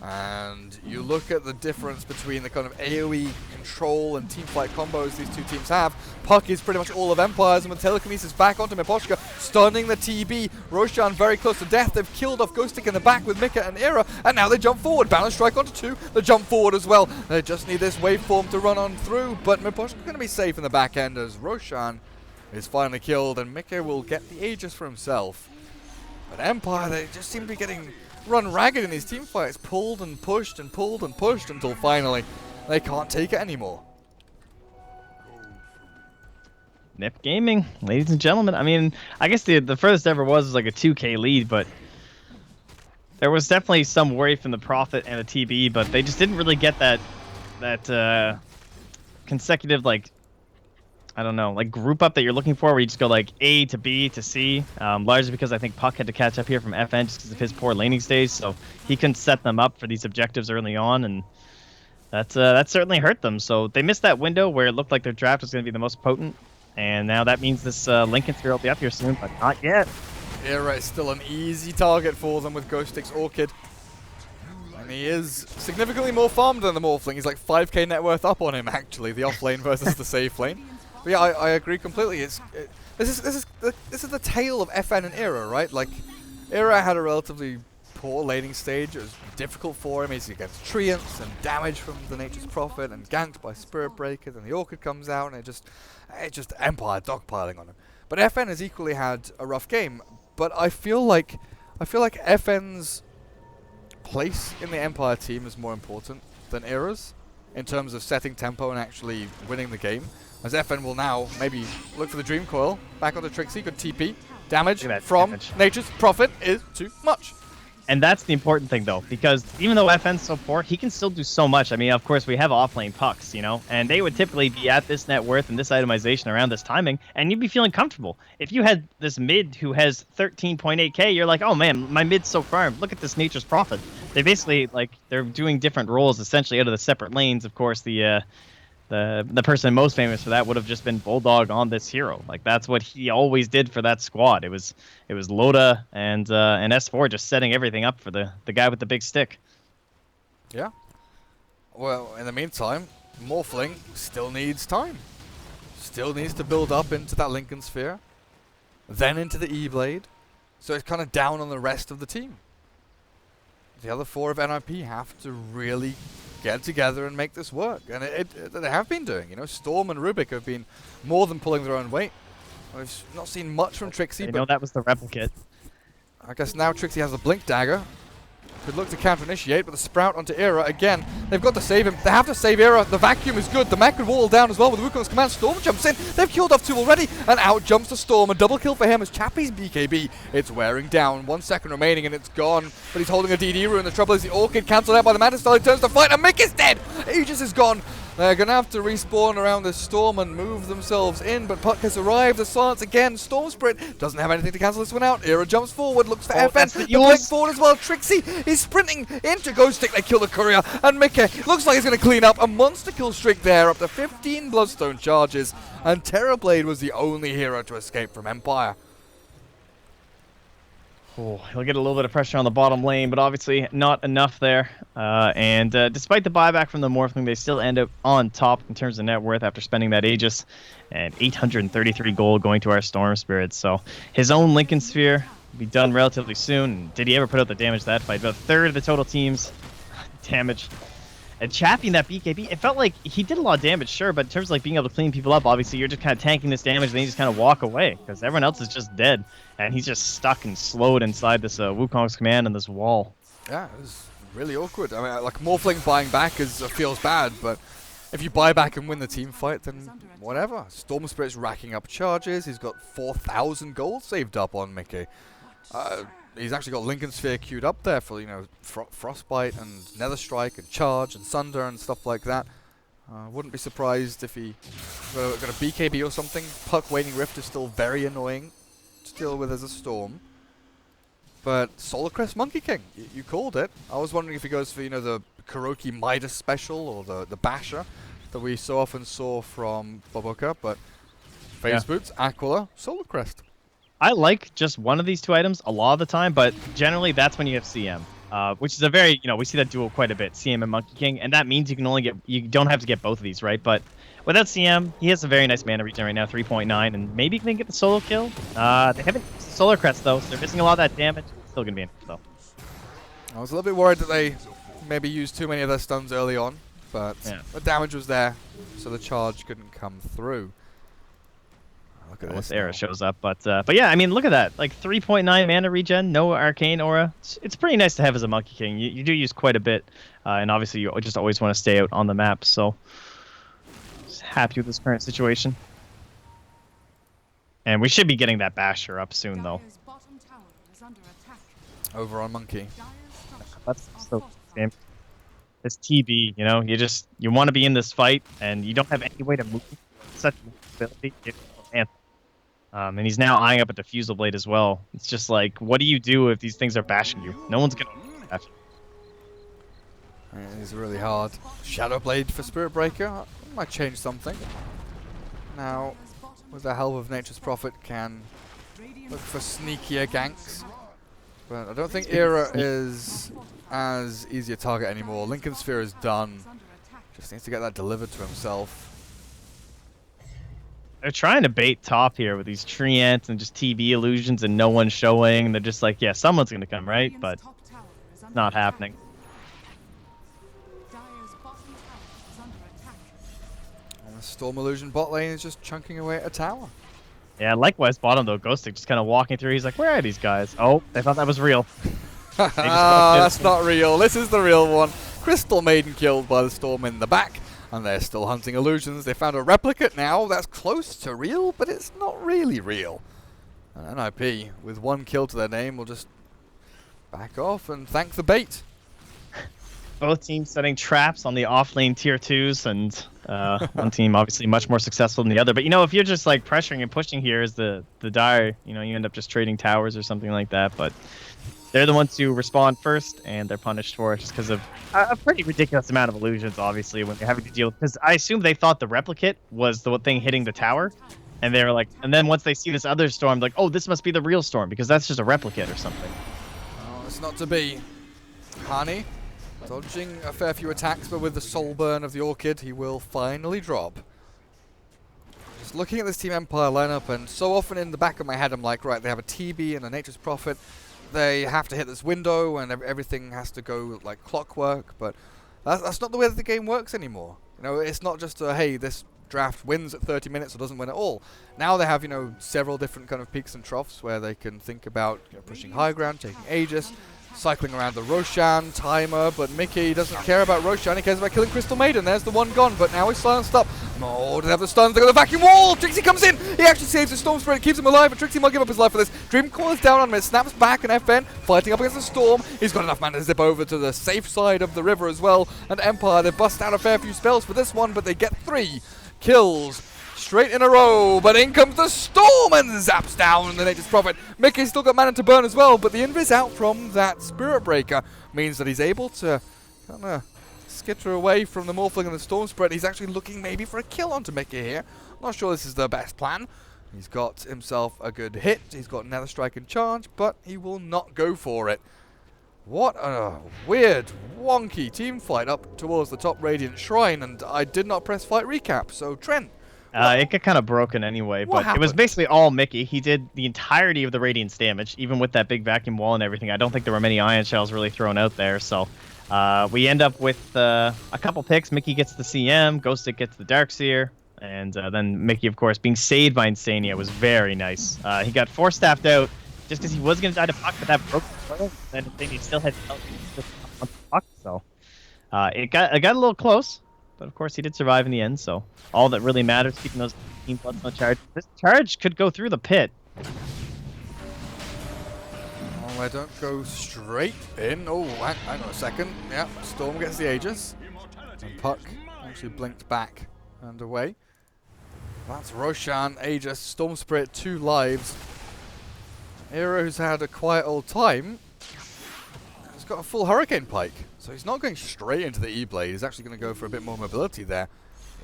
And you look at the difference between the kind of AoE control and teamfight combos these two teams have. Puck is pretty much all of Empires, and with telekinesis back onto Miposhka, stunning the TB. Roshan very close to death. They've killed off Ghostic in the back with Mika and Era, and now they jump forward. Balance strike onto 2. They jump forward as well. They just need this waveform to run on through, but Miposhka's going to be safe in the back end as Roshan is finally killed, and Mika will get the Aegis for himself. But Empire, they just seem to be getting run ragged in these team fights, pulled and pushed and pulled and pushed until finally they can't take it anymore. Nip Gaming, ladies and gentlemen. I mean, I guess the furthest ever was like a 2k lead, but there was definitely some worry from the Prophet and the TB, but they just didn't really get that consecutive, like, I don't know, like group up that you're looking for, where you just go like A to B to C, largely because I think Puck had to catch up here from FN just because of his poor laning stage, so he couldn't set them up for these objectives early on, and that certainly hurt them. So they missed that window where it looked like their draft was going to be the most potent, and now that means this Lincoln Sphere will be up here soon, but not yet. Era is still an easy target for them with Ghostic's Orchid. And he is significantly more farmed than the Morphling. He's like 5k net worth up on him, actually, the off lane versus the safe lane. But yeah, I agree completely. This is the tale of FN and Era, right? Like, Era had a relatively poor laning stage. It was difficult for him. He's against Treants and damage from the Nature's Prophet and ganked by Spirit Breakers, and the Orchid comes out, and it just Empire dogpiling on him. But FN has equally had a rough game. But I feel like FN's place in the Empire team is more important than Era's in terms of setting tempo and actually winning the game. As FN will now maybe look for the Dream Coil. Back onto Trixie, good TP. Damage from Nature's Prophet is too much. And that's the important thing, though, because even though FN's so poor, he can still do so much. I mean, of course, we have off-lane pucks, you know, and they would typically be at this net worth and this itemization around this timing, and you'd be feeling comfortable. If you had this mid who has 13.8k, you're like, oh man, my mid's so farmed. Look at this Nature's Prophet. They basically, like, they're doing different roles essentially out of the separate lanes. Of course, the person most famous for that would have just been Bulldog on this hero. Like, that's what he always did for that squad. It was Loda and S4 just setting everything up for the guy with the big stick. Yeah. Well, in the meantime, Morphling still needs time. Still needs to build up into that Lincoln Sphere, then into the E-Blade. So it's kind of down on the rest of the team. The other 4 of NIP have to really get together and make this work, and they have been doing. You know, Storm and Rubik have been more than pulling their own weight. We've not seen much from Trixie, but know that was the replicate. I guess now Trixie has a Blink Dagger. Could look to counter-initiate, but the Sprout onto Era again. They've got to save him. They have to save Era. The vacuum is good. The mech could wall down as well with Wukong's command. Storm jumps in. They've killed off 2 already, and out jumps the Storm. A double kill for him as Chappie's BKB. It's wearing down. 1 second remaining, and it's gone. But he's holding a DD rune. The trouble is the Orchid cancelled out by the Mantis Star. He turns to fight, and Mick is dead. Aegis is gone. They're going to have to respawn around this Storm and move themselves in, but Puck has arrived. The silence again. Storm Sprint doesn't have anything to cancel this one out. Era jumps forward, looks for FN. The Blink forward as well. Trixie is sprinting into Ghostic. They kill the Courier, and Mickey looks like he's going to clean up. A monster kill streak there, up to 15 Bloodstone charges, and Terrorblade was the only hero to escape from Empire. Oh, he'll get a little bit of pressure on the bottom lane, but obviously not enough there. And despite the buyback from the Morphling, they still end up on top in terms of net worth after spending that Aegis, and 833 gold going to our Storm Spirits. So his own Lincoln Sphere will be done relatively soon. Did he ever put out the damage that fight? About a third of the total team's damage. And Chappie in that BKB, it felt like he did a lot of damage, sure, but in terms of like being able to clean people up, obviously you're just kind of tanking this damage, and then you just kind of walk away because everyone else is just dead, and he's just stuck and slowed inside this Wukong's command and this wall. Yeah, it was really awkward. I mean, like Morphling buying back feels bad, but if you buy back and win the team fight, then whatever. Storm Spirit's racking up charges. He's got 4,000 gold saved up on Mickey. He's actually got Lincoln Sphere queued up there for, you know, Frostbite and Nether Strike and Charge and Sunder and stuff like that. Wouldn't be surprised if he got a BKB or something. Puck Waning Rift is still very annoying to deal with as a Storm. But Solar Crest Monkey King, you called it. I was wondering if he goes for, you know, the Kuroki Midas special or the Basher that we so often saw from Boboka, but Phase Boots, Aquila, Solar Crest. I like just one of these two items a lot of the time, but generally that's when you have CM, which is a very, you know, we see that duel quite a bit, CM and Monkey King, and that means you don't have to get both of these, right? But without CM, he has a very nice mana regen right now, 3.9, and maybe he can get the solo kill. They haven't Solar Crest though, so they're missing a lot of that damage. Still gonna be enough though. I was a little bit worried that they maybe used too many of their stuns early on, but the damage was there, so the charge couldn't come through. Look at this. Era shows up, but yeah, I mean, look at that, like 3.9 mana regen, no arcane aura. It's pretty nice to have as a Monkey King. You do use quite a bit, and obviously you just always want to stay out on the map. So, just happy with this current situation. And we should be getting that Basher up soon, though. Over on Monkey. That's so game. It's TB, you know. You want to be in this fight, and you don't have any way to move. Such ability. And he's now eyeing up a Diffusal Blade as well. It's just like, what do you do if these things are bashing you? No one's gonna bash you. It is really hard. Shadow Blade for Spirit Breaker might change something. Now, with the help of Nature's Prophet, can look for sneakier ganks. But I don't think Era is as easy a target anymore. Lincoln Sphere is done. Just needs to get that delivered to himself. They're trying to bait top here with these tree ants and just TB illusions and no one showing. They're just like, yeah, someone's going to come, right? But it's not happening. And the Storm Illusion bot lane is just chunking away at a tower. Yeah, likewise bottom though, Ghostic just kind of walking through. He's like, where are these guys? Oh, they thought that was real. That's not real. This is the real one. Crystal Maiden killed by the Storm in the back. And they're still hunting illusions. They found a replicate now that's close to real, but it's not really real. And NIP, with one kill to their name, will just back off and thank the bait. Both teams setting traps on the off-lane tier 2s, and one team obviously much more successful than the other. But, you know, if you're just, like, pressuring and pushing here as the Dire, you know, you end up just trading towers or something like that. But they're the ones who respond first, and they're punished for it just because of a pretty ridiculous amount of illusions, obviously, when you're having to deal with. Because I assume they thought the replicate was the thing hitting the tower, and they were like, and then once they see this other storm, like, oh, this must be the real storm because that's just a replicate or something. Oh, it's not to be. Hani dodging a fair few attacks, but with the soul burn of the Orchid, he will finally drop. Just looking at this Team Empire lineup, and so often in the back of my head, I'm like, right, they have a TB and a Nature's Prophet. They have to hit this window and everything has to go like clockwork, but that's not the way that the game works anymore. You know, it's not just hey, this draft wins at 30 minutes or doesn't win at all. Now they have, you know, several different kind of peaks and troughs where they can think about, you know, pushing high ground, taking Aegis, cycling around the Roshan timer, but Mickey doesn't care about Roshan, he cares about killing Crystal Maiden. There's the one gone, but now he's silenced up. Oh, they have the stuns, they got the vacuum wall! Trixie comes in! He actually saves the Storm Spirit, keeps him alive, but Trixie might give up his life for this. Dreamcore is down on him, it snaps back, and FN fighting up against the Storm. He's got enough mana to zip over to the safe side of the river as well, and Empire, they bust out a fair few spells for this one, but they get 3 kills straight in a row, but in comes the Storm and zaps down the Nature's Prophet. Mickey's still got mana to burn as well, but the invis out from that Spirit Breaker means that he's able to kind of skitter away from the Morphling and the Storm Spirit. He's actually looking maybe for a kill onto Mickey here. Not sure this is the best plan. He's got himself a good hit, he's got Nether Strike and Charge, but he will not go for it. What a weird, wonky team fight up towards the top Radiant Shrine, and I did not press fight recap, so Trent. It got kind of broken anyway, but it was basically all Mickey. He did the entirety of the Radiant's damage, even with that big vacuum wall and everything. I don't think there were many Ion Shells really thrown out there, so we end up with a couple picks. Mickey gets the CM, Ghostic gets the Darkseer, and then Mickey, of course, being saved by Insania was very nice. He got 4-staffed out, just because he was going to die to Puck, but that broke the coil, and then he still had Puck, so it got a little close, but of course he did survive in the end, so all that really matters, keeping those team bloods on charge. This charge could go through the pit. Oh, I don't go straight in. Oh, hang on a second. Yeah, Storm gets the Aegis. And Puck actually blinked back and away. That's Roshan, Aegis, Storm Spirit, 2 lives. Hero, who's had a quiet old time, has got a full Hurricane Pike. So he's not going straight into the E-Blade. He's actually going to go for a bit more mobility there.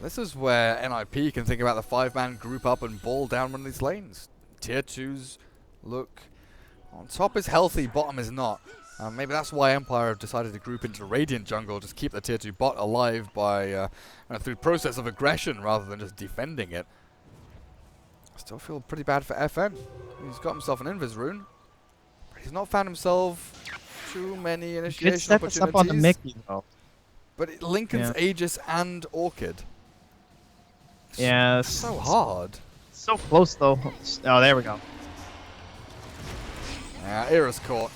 This is where NIP can think about the 5-man group up and ball down one of these lanes. Tier 2s look... On top is healthy, bottom is not. Maybe that's why Empire have decided to group into Radiant jungle, just keep the tier 2 bot alive by through the process of aggression rather than just defending it. I still feel pretty bad for FN. He's got himself an Invis rune, but he's not found himself too many initiation opportunities. Up on the Mickey, though. But Lincoln's Aegis and Orchid. Yeah, it's so hard. So close though. Oh, there we go. Yeah, Era's caught.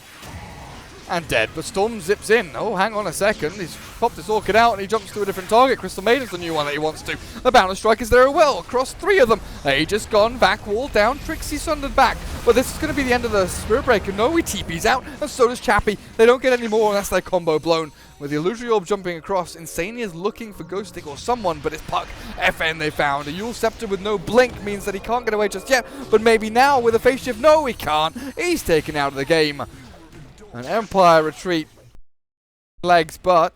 And dead, but Storm zips in. Oh, hang on a second. He's popped his Orchid out and he jumps to a different target. Crystal Maiden's the new one that he wants to. The Balance Strike is there as well. Across 3 of them. Aegis gone, back wall down. Trixie sundered back. But this is going to be the end of the Spirit Breaker. No, he TP's out, and so does Chappie. They don't get any more, and that's their combo blown. With the Illusory Orb jumping across, Insania is looking for Ghost Stick or someone, but it's Puck. FN they found. A Yule Scepter with no blink means that he can't get away just yet, but maybe now with a phase shift. No, he can't. He's taken out of the game. An Empire retreat. Legs, but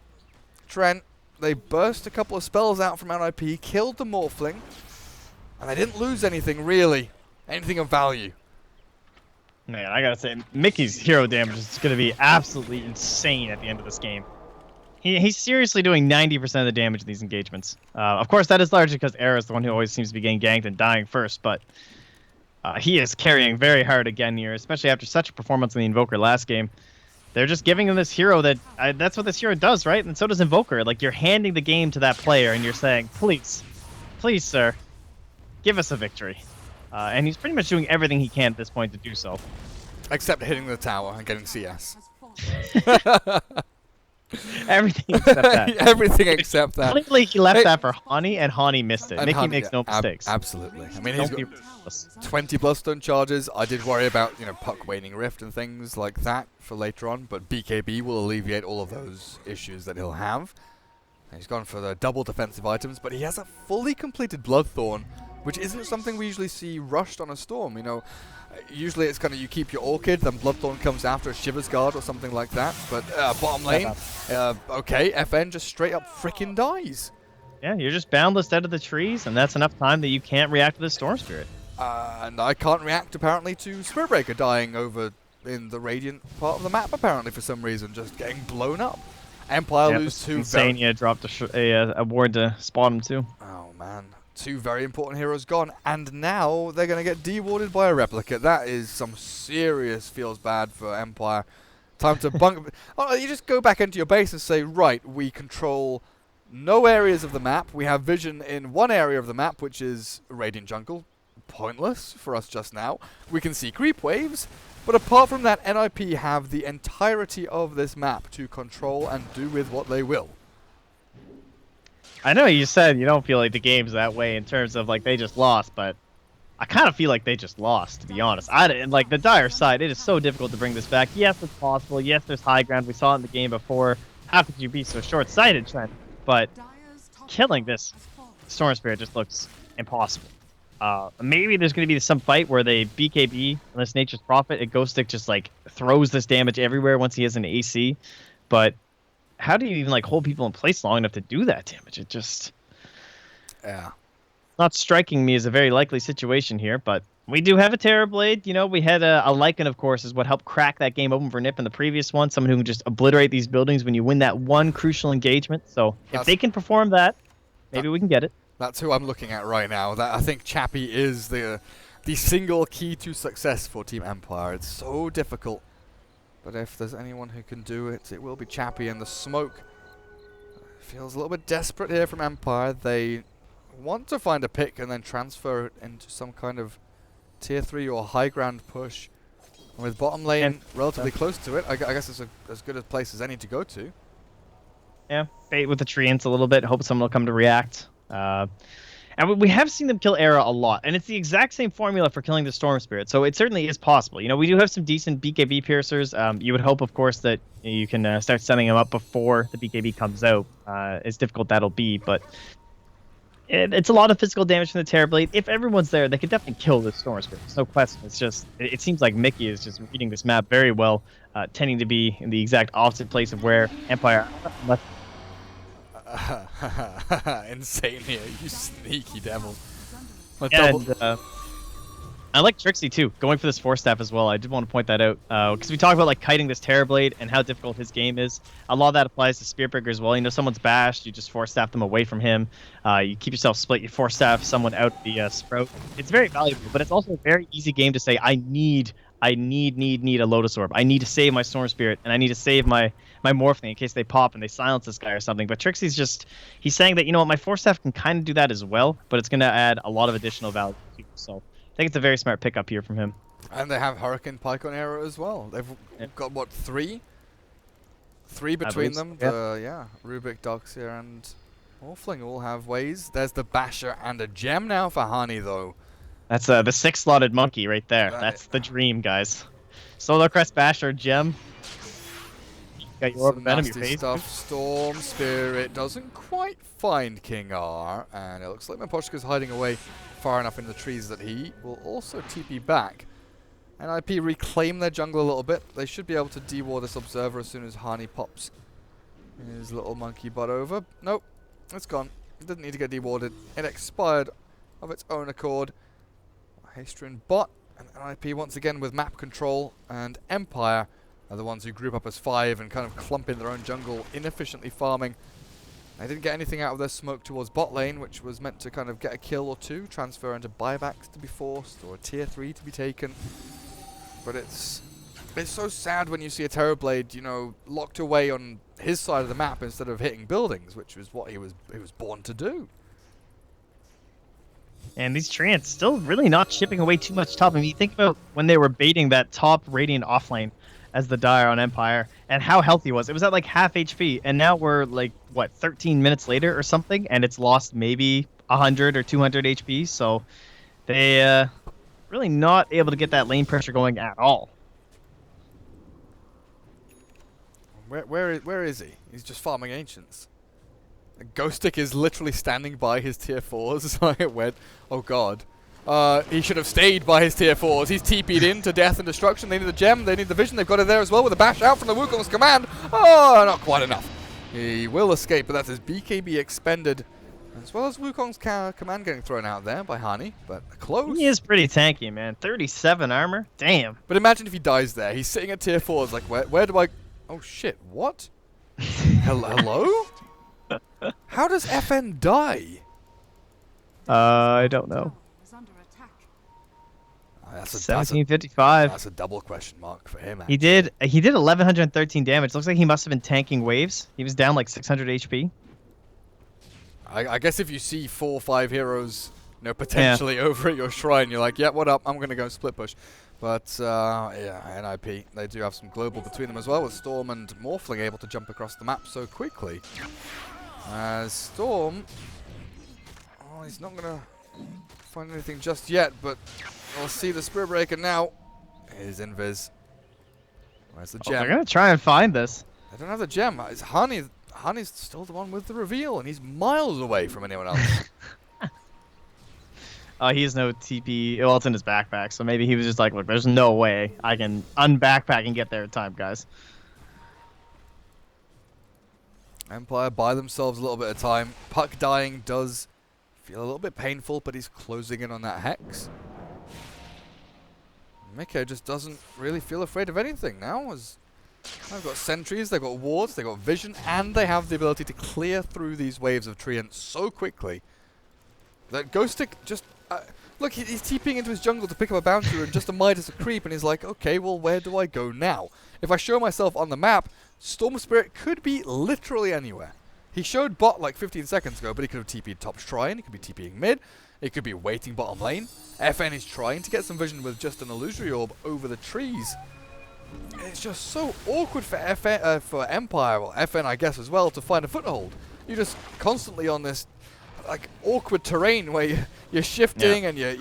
Trent, they burst a couple of spells out from NIP, killed the Morphling, and they didn't lose anything really. Anything of value. Man, I gotta say, Mickey's hero damage is gonna be absolutely insane at the end of this game. He's seriously doing 90% of the damage in these engagements. Of course, that is largely because Era is the one who always seems to be getting ganked and dying first, but he is carrying very hard again here, especially after such a performance in the Invoker last game. They're just giving him this hero that, that's what this hero does, right? And so does Invoker. Like, you're handing the game to that player and you're saying, please, please, sir, give us a victory. And he's pretty much doing everything he can at this point to do so. Except hitting the tower and getting CS. Everything except that. Everything except that. Clearly, he left that for Hani, and Hani missed it. And Mickey Hani, makes no mistakes. Absolutely. I mean, he's got 20 Bloodstone charges. I did worry about, Puck waning Rift and things like that for later on, but BKB will alleviate all of those issues that he'll have. And he's gone for the double defensive items, but he has a fully completed Bloodthorn, which isn't something we usually see rushed on a Storm. Usually it's kind of you keep your Orchid, then Bloodthorn comes after a Shiver's Guard or something like that. But bottom lane, okay, FN just straight up freaking dies. Yeah, you're just boundless out of the trees, and that's enough time that you can't react to the Storm Spirit. And I can't react apparently to Spirit Breaker dying over in the Radiant part of the map apparently for some reason, just getting blown up. Empire lose 2. Insania dropped a ward to spot him too. Oh man. 2 very important heroes gone, and now they're going to get dewarded by a Replicate. That is some serious feels bad for Empire. Time to bunk. Oh, you just go back into your base and say, right, we control no areas of the map. We have vision in one area of the map, which is Radiant Jungle. Pointless for us just now. We can see creep waves, but apart from that, NIP have the entirety of this map to control and do with what they will. I know you said you don't feel like the game's that way in terms of like they just lost, but I kind of feel like they just lost, to be honest. Like the dire side, it is so difficult to bring this back. Yes, it's possible. Yes, there's high ground. We saw it in the game before. How could you be so short-sighted, Trent? But killing this Storm Spirit just looks impossible. Maybe there's going to be some fight where they BKB on this Nature's Prophet, and Ghost Stick just like throws this damage everywhere once he has an AC, but how do you even like hold people in place long enough to do that damage? It just, not striking me as a very likely situation here. But we do have a Terrorblade. We had a Lycan, of course, is what helped crack that game open for NIP in the previous one. Someone who can just obliterate these buildings when you win that one crucial engagement. So if they can perform that, maybe we can get it. That's who I'm looking at right now. I think Chappie is the single key to success for Team Empire. It's so difficult. But if there's anyone who can do it, it will be Chappie. And the smoke feels a little bit desperate here from Empire. They want to find a pick and then transfer it into some kind of tier 3 or high ground push. With bottom lane And- relatively close to it, I guess it's as good a place as any to go to. Yeah, bait with the treants a little bit. Hope someone will come to react. And we have seen them kill Era a lot, and it's the exact same formula for killing the Storm Spirit. So it certainly is possible. You know, we do have some decent BKB piercers. You would hope, of course, that you can start setting them up before the BKB comes out. As difficult that'll be, but it's a lot of physical damage from the Terrorblade. If everyone's there, they could definitely kill the Storm Spirit. There's no question. It's just it seems like Mickey is just reading this map very well, tending to be in the exact opposite place of where Empire left. Insane here, you sneaky devil. And I like Trixie too, going for this Force Staff as well. I did want to point that out because we talk about like kiting this Terrorblade and how difficult his game is. A lot of that applies to Spearbreaker as well. You know, someone's bashed, you just Force Staff them away from him. You keep yourself split, you Force Staff someone out the Sprout. It's very valuable, but it's also a very easy game to say, I need a Lotus Orb. I need to save my Storm Spirit, and I need to save my Morphling in case they pop and they silence this guy or something. But Trixie's he's saying that, you know what, my Force Staff can kind of do that as well, but it's going to add a lot of additional value too. So I think it's a very smart pickup here from him. And they have Hurricane Pike on Arrow as well. They've got, what, three? Three between them. So, yeah, Rubik, Doxia, and Morphling all have ways. There's the Basher and a gem now for Hani, though. That's the 6-slotted monkey right there. That's the dream, guys. Solar Crest Basher gem. Got your Orb of Venom, your face. Stuff. Storm Spirit doesn't quite find King R, and it looks like Mapochka's hiding away far enough in the trees that he will also TP back. NIP reclaim their jungle a little bit. They should be able to de-war this Observer as soon as Hani pops his little monkey butt over. Nope, it's gone. It didn't need to get de-warded. It expired of its own accord. Haystrin bot and NIP once again with map control, and Empire are the ones who group up as 5 and kind of clump in their own jungle, inefficiently farming. They didn't get anything out of their smoke towards bot lane, which was meant to kind of get a kill or two, transfer into buybacks to be forced, or a tier 3 to be taken. But it's so sad when you see a Terrorblade, you know, locked away on his side of the map instead of hitting buildings, which was what he was born to do. And these Treants still really not chipping away too much top. I mean, you think about when they were baiting that top Radiant offlane as the Dire on Empire, and how healthy it was. It was at like half HP, and now we're like, what, 13 minutes later or something, and it's lost maybe 100 or 200 HP, so they really not able to get that lane pressure going at all. Where is he? He's just farming Ancients. Ghostic is literally standing by his tier 4s. Like it went, oh god. He should have stayed by his tier 4s. He's TP'd into death and destruction. They need the gem, they need the vision. They've got it there as well with a bash out from the Wukong's command. Oh, not quite enough. He will escape, but that's his BKB expended. As well as Wukong's command getting thrown out there by Hani, but close. He is pretty tanky, man. 37 armor? Damn. But imagine if he dies there. He's sitting at tier 4s like, where do I... Oh shit, what? Hello? How does FN die? I don't know. That's 1755. That's a double question mark for him. He did 1113 damage. Looks like he must have been tanking waves. He was down like 600 HP. I guess if you see 4 or 5 heroes, you know, potentially over at your shrine, you're like, yeah, what up? I'm gonna go split push. But yeah, NIP, they do have some global between them as well, with Storm and Morphling able to jump across the map so quickly. Storm, oh, he's not gonna find anything just yet, but we'll see the Spirit Breaker now. Here's Invis. Where's the gem? They're gonna try and find this. They don't have the gem. It's Hani's still the one with the reveal, and he's miles away from anyone else. He has no TP. Well, it's in his backpack, so maybe he was just like, look, there's no way I can unbackpack and get there in time, guys. Empire buy themselves a little bit of time. Puck dying does feel a little bit painful, but he's closing in on that Hex. Mikko just doesn't really feel afraid of anything now. As they've got sentries, they've got wards, they've got vision, and they have the ability to clear through these waves of treants so quickly that Ghostic just... look, he's TPing into his jungle to pick up a bouncer and just a Midas a creep, and he's like, okay, well, where do I go now? If I show myself on the map, Storm Spirit could be literally anywhere. He showed bot like 15 seconds ago, but he could have TP'd top shrine, he could be TPing mid, It could be waiting bottom lane. FN is trying to get some vision with just an illusory orb over the trees. It's just so awkward for FN, for Empire, or FN I guess as well, to find a foothold. You're just constantly on this like awkward terrain where you're shifting and you're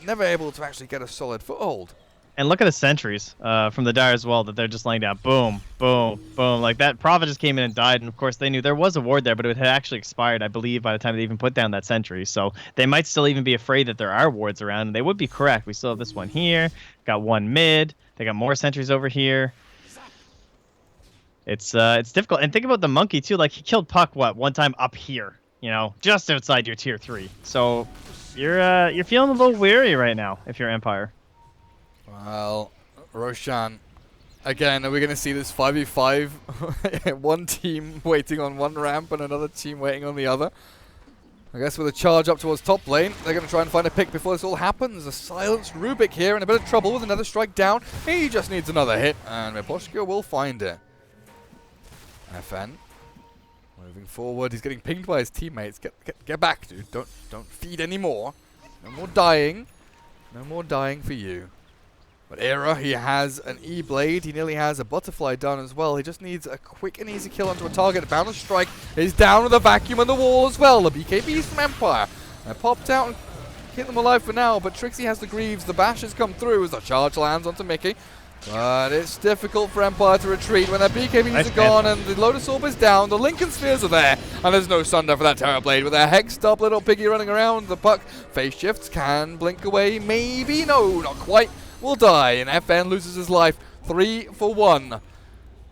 never able to actually get a solid foothold. And look at the sentries from the Dire as well that they're just laying down. Boom, boom, boom. Like that Prophet just came in and died, and of course they knew there was a ward there, but it had actually expired, I believe, by the time they even put down that sentry. So they might still even be afraid that there are wards around, and they would be correct. We still have this one here. Got one mid. They got more sentries over here. It's difficult. And think about the monkey too. Like he killed Puck one time up here, you know, just outside your tier 3. So you're feeling a little weary right now if you're Empire. Well, Roshan, again, are we going to see this 5v5? One team waiting on one ramp and another team waiting on the other. I guess with a charge up towards top lane, they're going to try and find a pick before this all happens. A silenced Rubik here in a bit of trouble with another strike down. He just needs another hit, and Miposhka will find it. FN moving forward. He's getting pinged by his teammates. Get back, dude. Don't feed anymore. No more dying. No more dying for you. But Era, he has an E-Blade. He nearly has a Butterfly done as well. He just needs a quick and easy kill onto a target. Boundless Strike is down with a vacuum on the wall as well. The BKBs from Empire. They popped out and hit them alive for now, but Trixie has the Greaves. The bashes come through as the charge lands onto Mickey. But it's difficult for Empire to retreat when their BKBs are gone and the Lotus Orb is down. The Lincoln Spheres are there, and there's no Sunder for that Terror Blade. With their hexed up little piggy running around, the Puck phase shifts can blink away. Maybe, no, not quite. Will die, and FN loses his life. 3 for 1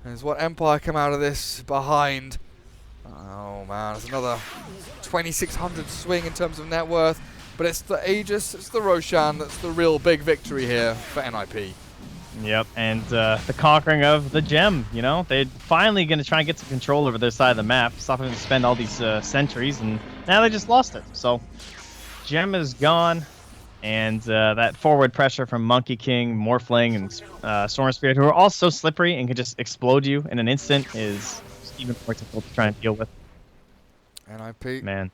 is what Empire come out of this behind. Oh man, it's another 2,600 swing in terms of net worth, but it's the Aegis, it's the Roshan that's the real big victory here for NIP. Yep, and the conquering of the gem, you know? They're finally going to try and get some control over their side of the map, stop having to spend all these sentries, and now they just lost it. So, gem is gone. And that forward pressure from Monkey King, Morphling, and Storm Spirit, who are all so slippery and can just explode you in an instant, is even more difficult to try and deal with. NIP. Man.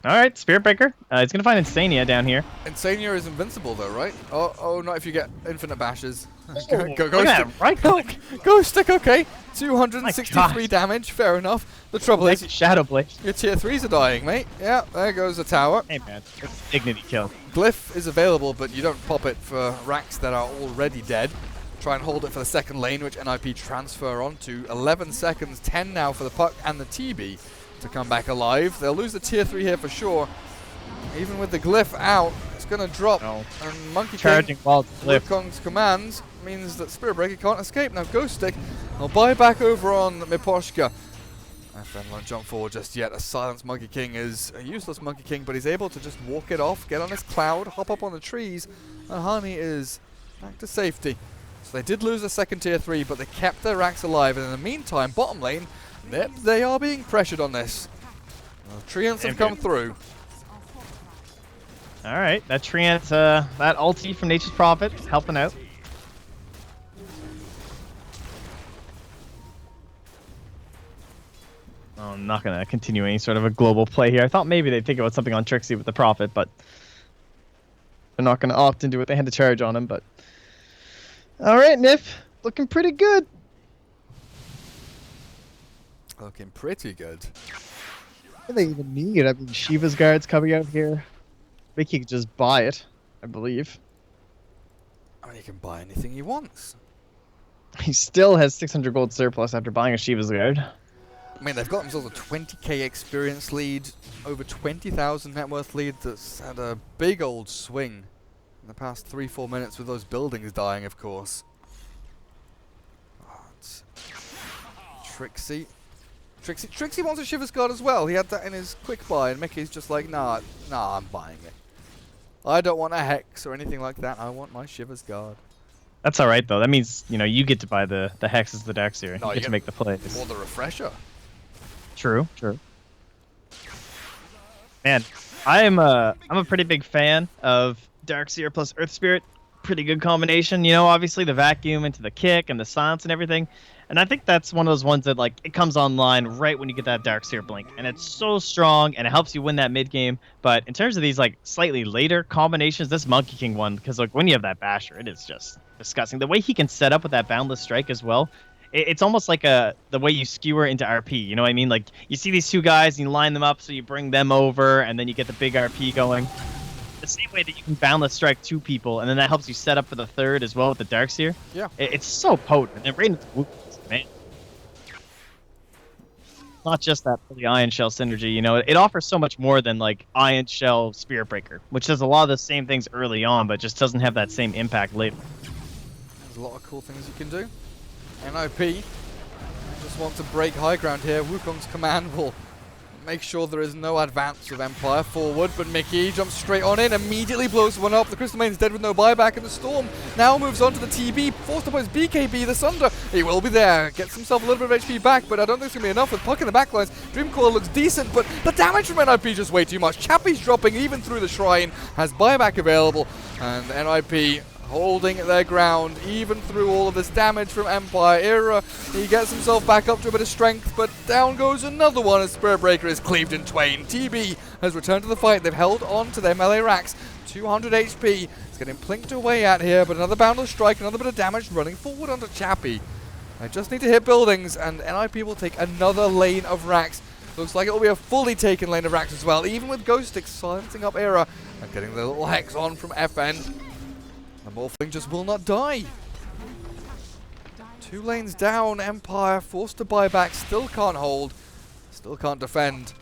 Alright, Spirit Breaker. It's going to find Insania down here. Insania is invincible though, right? Oh, not if you get infinite bashes. Oh, go stick. Right Go stick, okay. 263 damage, fair enough. The trouble is, Shadow Blade. your tier 3s are dying, mate. Yeah, there goes the tower. Hey man, it's a dignity kill. Glyph is available, but you don't pop it for racks that are already dead. Try and hold it for the second lane, which NIP transfer onto. 11 seconds, 10 now for the Puck and the TB to come back alive. They'll lose the tier 3 here for sure. Even with the Glyph out, it's going to drop. No. And Monkey Charging King, wild Glyph. Wukong's commands means that Spirit Breaker can't escape. Now Ghost Stick will buy back over on Miposhka. FN won't jump forward just yet. A silenced Monkey King is a useless Monkey King, but he's able to just walk it off, get on his cloud, hop up on the trees, and Honey is back to safety. So they did lose a second tier 3, but they kept their racks alive, and in the meantime, bottom lane, they are being pressured on this. Treants have come through. Alright, that Treant, that ulti from Nature's Prophet, helping out. I'm not going to continue any sort of a global play here. I thought maybe they'd think about something on Trixie with the Prophet, but they're not going to opt into it. They had to charge on him, but... Alright, Nif. Looking pretty good. Looking pretty good. What do they even need? I mean, Shiva's guards coming out here. Mickey can just buy it, I believe. Oh, he can buy anything he wants. He still has 600 gold surplus after buying a Shiva's guard. I mean, they've got themselves a 20k experience lead, over 20,000 net worth lead that's had a big old swing in the past 3-4 minutes with those buildings dying, of course. But Trixie wants a Shiver's Guard as well. He had that in his quick buy, and Mickey's just like, nah, I'm buying it. I don't want a Hex or anything like that. I want my Shiver's Guard. That's alright, though. That means, you know, you get to buy the Hexes, the Darkseer. No, you get to make the plays. Or the Refresher. True. Man, I'm a pretty big fan of Darkseer plus Earth Spirit. Pretty good combination. You know, obviously the vacuum into the kick and the silence and everything. And I think that's one of those ones that, like, it comes online right when you get that Darkseer blink. And it's so strong, and it helps you win that mid game. But in terms of these, like, slightly later combinations, this Monkey King one, because, like, when you have that Basher, it is just disgusting. The way he can set up with that Boundless Strike as well, it's almost like the way you skewer into RP. You know what I mean? Like, you see these two guys, and you line them up, so you bring them over, and then you get the big RP going. The same way that you can Boundless Strike two people, and then that helps you set up for the third as well with the Darkseer. Yeah. It's so potent. And Raiden's man. Not just that for the Ion Shell synergy, you know, it offers so much more than like Ion Shell Spirit Breaker, which does a lot of the same things early on, but just doesn't have that same impact later. There's a lot of cool things you can do. NIP just want to break high ground here. Wukong's command will make sure there is no advance of Empire forward, but Mickey jumps straight on in, immediately blows one up. The Crystal Main's dead with no buyback, and the Storm now moves on to the TB, forced up by his BKB, the Sunder. He will be there, gets himself a little bit of HP back, but I don't think it's going to be enough with Puck in the backlines. Dreamcoil looks decent, but the damage from NIP just way too much. Chappie's dropping even through the Shrine, has buyback available, and NIP holding their ground even through all of this damage from Empire. Era, he gets himself back up to a bit of strength, but down goes another one as Spirit Breaker is cleaved in twain. TB has returned to the fight. They've held on to their melee racks. 200 HP. It's getting plinked away at here, but another Boundless Strike, another bit of damage running forward onto Chappie. They just need to hit buildings, and NIP will take another lane of racks. Looks like it will be a fully taken lane of racks as well, even with Ghost Stick silencing up Era and getting the little hex on from FN. The Morphling just will not die. 2 lanes down, Empire forced to buy back, still can't hold, still can't defend.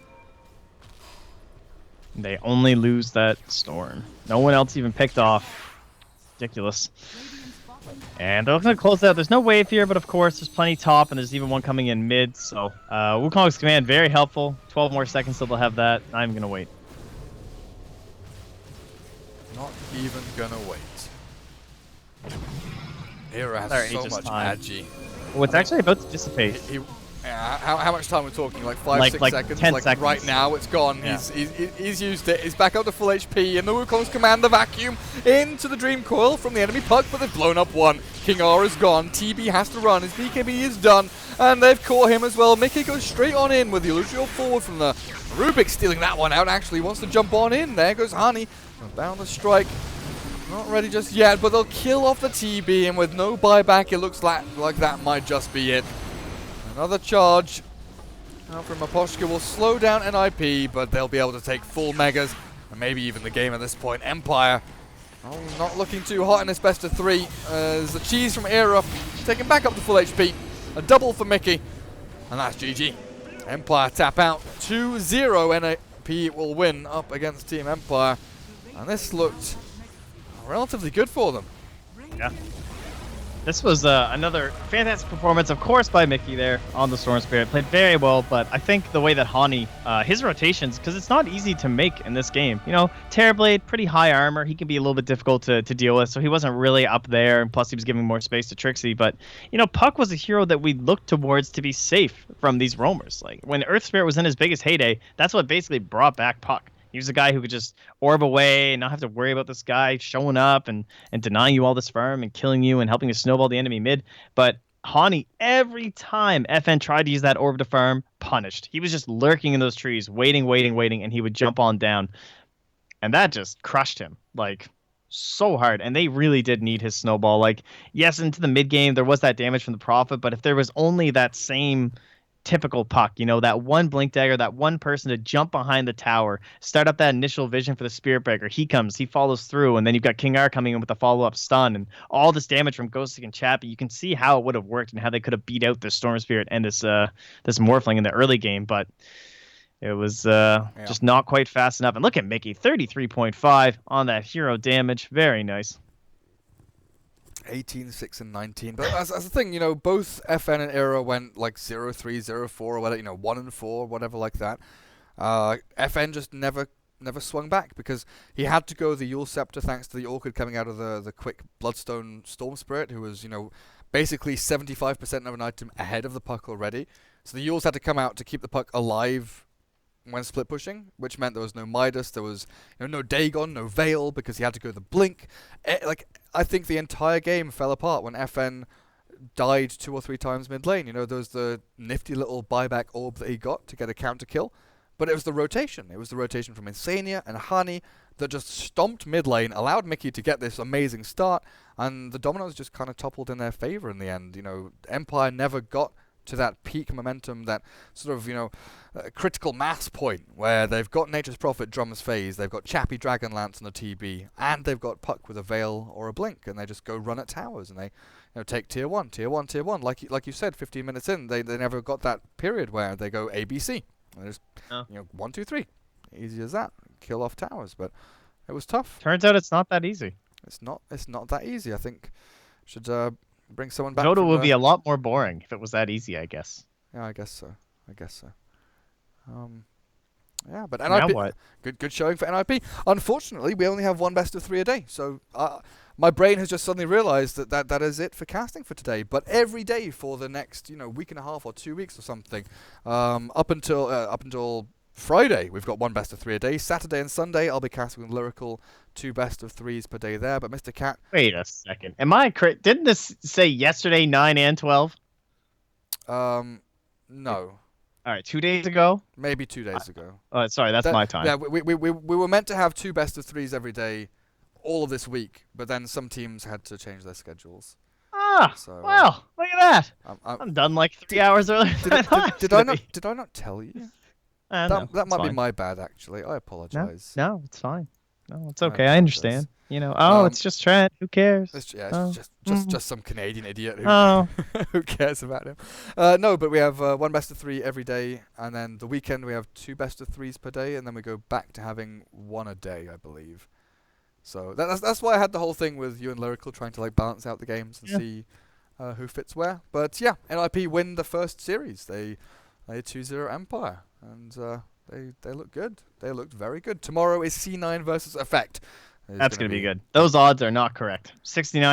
They only lose that Storm. No one else even picked off. Ridiculous. And they're going to close out. There's no wave here, but of course there's plenty top, and there's even one coming in mid. So Wukong's command, very helpful. 12 more seconds till they'll have that. I'm going to wait. Not even going to wait. Era has so much agi. Well, it's actually about to dissipate. How much time are we talking? Like 5, 6 like seconds? 10 like seconds. Right now, it's gone. Yeah. He's used it. He's back up to full HP. And the Wukong's command the vacuum into the Dream Coil from the enemy puck, but they've blown up one. King R is gone. TB has to run. His BKB is done. And they've caught him as well. Mickey goes straight on in with the Illusion forward from the Rubik, stealing that one out. Actually wants to jump on in. There goes Hani. Boundless Strike. Not ready just yet, but they'll kill off the TB, and with no buyback, it looks like that might just be it. Another charge out from Aposhka will slow down NIP, but they'll be able to take full megas, and maybe even the game at this point. Empire, not looking too hot in this best of 3, as the cheese from Era taken back up to full HP. A double for Mickey, and that's GG. Empire tap out 2-0, NIP will win up against Team Empire, and this looked relatively good for them. Yeah. This was another fantastic performance, of course, by Mickey there on the Storm Spirit. Played very well, but I think the way that Hani, his rotations, because it's not easy to make in this game. You know, Terrorblade, pretty high armor. He can be a little bit difficult to deal with, so he wasn't really up there, and plus he was giving more space to Trixie. But, you know, Puck was a hero that we looked towards to be safe from these roamers. Like, when Earth Spirit was in his biggest heyday, that's what basically brought back Puck. He was a guy who could just orb away and not have to worry about this guy showing up and denying you all this farm and killing you and helping to snowball the enemy mid. But Hani, every time FN tried to use that orb to farm, punished. He was just lurking in those trees, waiting, and he would jump on down. And that just crushed him, like, so hard. And they really did need his snowball. Like, yes, into the mid game, there was that damage from the Prophet, but if there was only that same typical Puck, you know, that one blink dagger, that one person to jump behind the tower, start up that initial vision for the Spirit Breaker. He comes, he follows through, and then you've got King R coming in with a follow-up stun, and all this damage from Ghostic and Chappie. You can see how it would have worked and how they could have beat out this Storm Spirit and this Morphling in the early game, but it was just not quite fast enough. And look at Mickey, 33.5 on that hero damage. Very nice. 18, 6, and 19. But as the thing, you know, both FN and Era went like 0-3, 0-4, or whatever, you know, 1-4, whatever like that. FN just never swung back because he had to go the Yule Scepter thanks to the Orchid coming out of the quick Bloodstone Storm Spirit, who was, you know, basically 75% of an item ahead of the Puck already. So the Yules had to come out to keep the Puck alive when split pushing, which meant there was no Midas, there was, you know, no Dagon, no Veil, because he had to go the Blink. I think the entire game fell apart when FN died 2 or 3 times mid lane. You know, there was the nifty little buyback orb that he got to get a counter kill, but it was the rotation. It was the rotation from Insania and Hani that just stomped mid lane, allowed Mickey to get this amazing start, and the dominoes just kind of toppled in their favor in the end. You know, Empire never got to that peak momentum, that sort of, you know, critical mass point where they've got Nature's Prophet, Drum's Phase, they've got Chappie Dragonlance on the TB, and they've got Puck with a Veil or a Blink, and they just go run at towers, and they, you know, take tier 1, tier 1, tier 1. Like you said, 15 minutes in, they never got that period where they go ABC. And just, you know, 1, 2, 3. Easy as that. Kill off towers, but it was tough. Turns out it's not that easy. It's not that easy. I think should bring someone back. Dota would be a lot more boring if it was that easy, I guess. Yeah, I guess so. Yeah, but Now NIP, what? good showing for NIP. Unfortunately, we only have one best of 3 a day, so my brain has just suddenly realised that is it for casting for today. But every day for the next, you know, week and a half or 2 weeks or something, up until Friday, we've got one best of 3 a day. Saturday and Sunday, I'll be casting with Lyrical, 2 best of 3s per day there. But Mr. Cat, Wait a second. Am I correct? Didn't this say yesterday 9 and 12? no. All right, 2 days ago. Maybe 2 days ago. Oh, sorry, that's my time. Yeah, we were meant to have 2 best of 3s every day, all of this week, but then some teams had to change their schedules. Ah, So, well, look at that. I'm I'm done like 3 hours earlier. did I not tell you? No, That might be fine. my bad, actually. I apologize. No, it's fine. No, it's I okay. I understand. You know, oh, it's just Trent. Who cares? It's Oh. just some Canadian idiot who, Oh, who cares about him. No, but we have 1 best of 3 every day, and then the weekend we have 2 best of 3s per day, and then we go back to having 1 a day, I believe. So that's why I had the whole thing with you and Lyrical trying to like balance out the games and see who fits where. But yeah, NIP win the first series. They 2-0 Empire, and they look good. They looked very good. Tomorrow is C9 versus Effect. that's gonna be good. Those odds are not correct. 69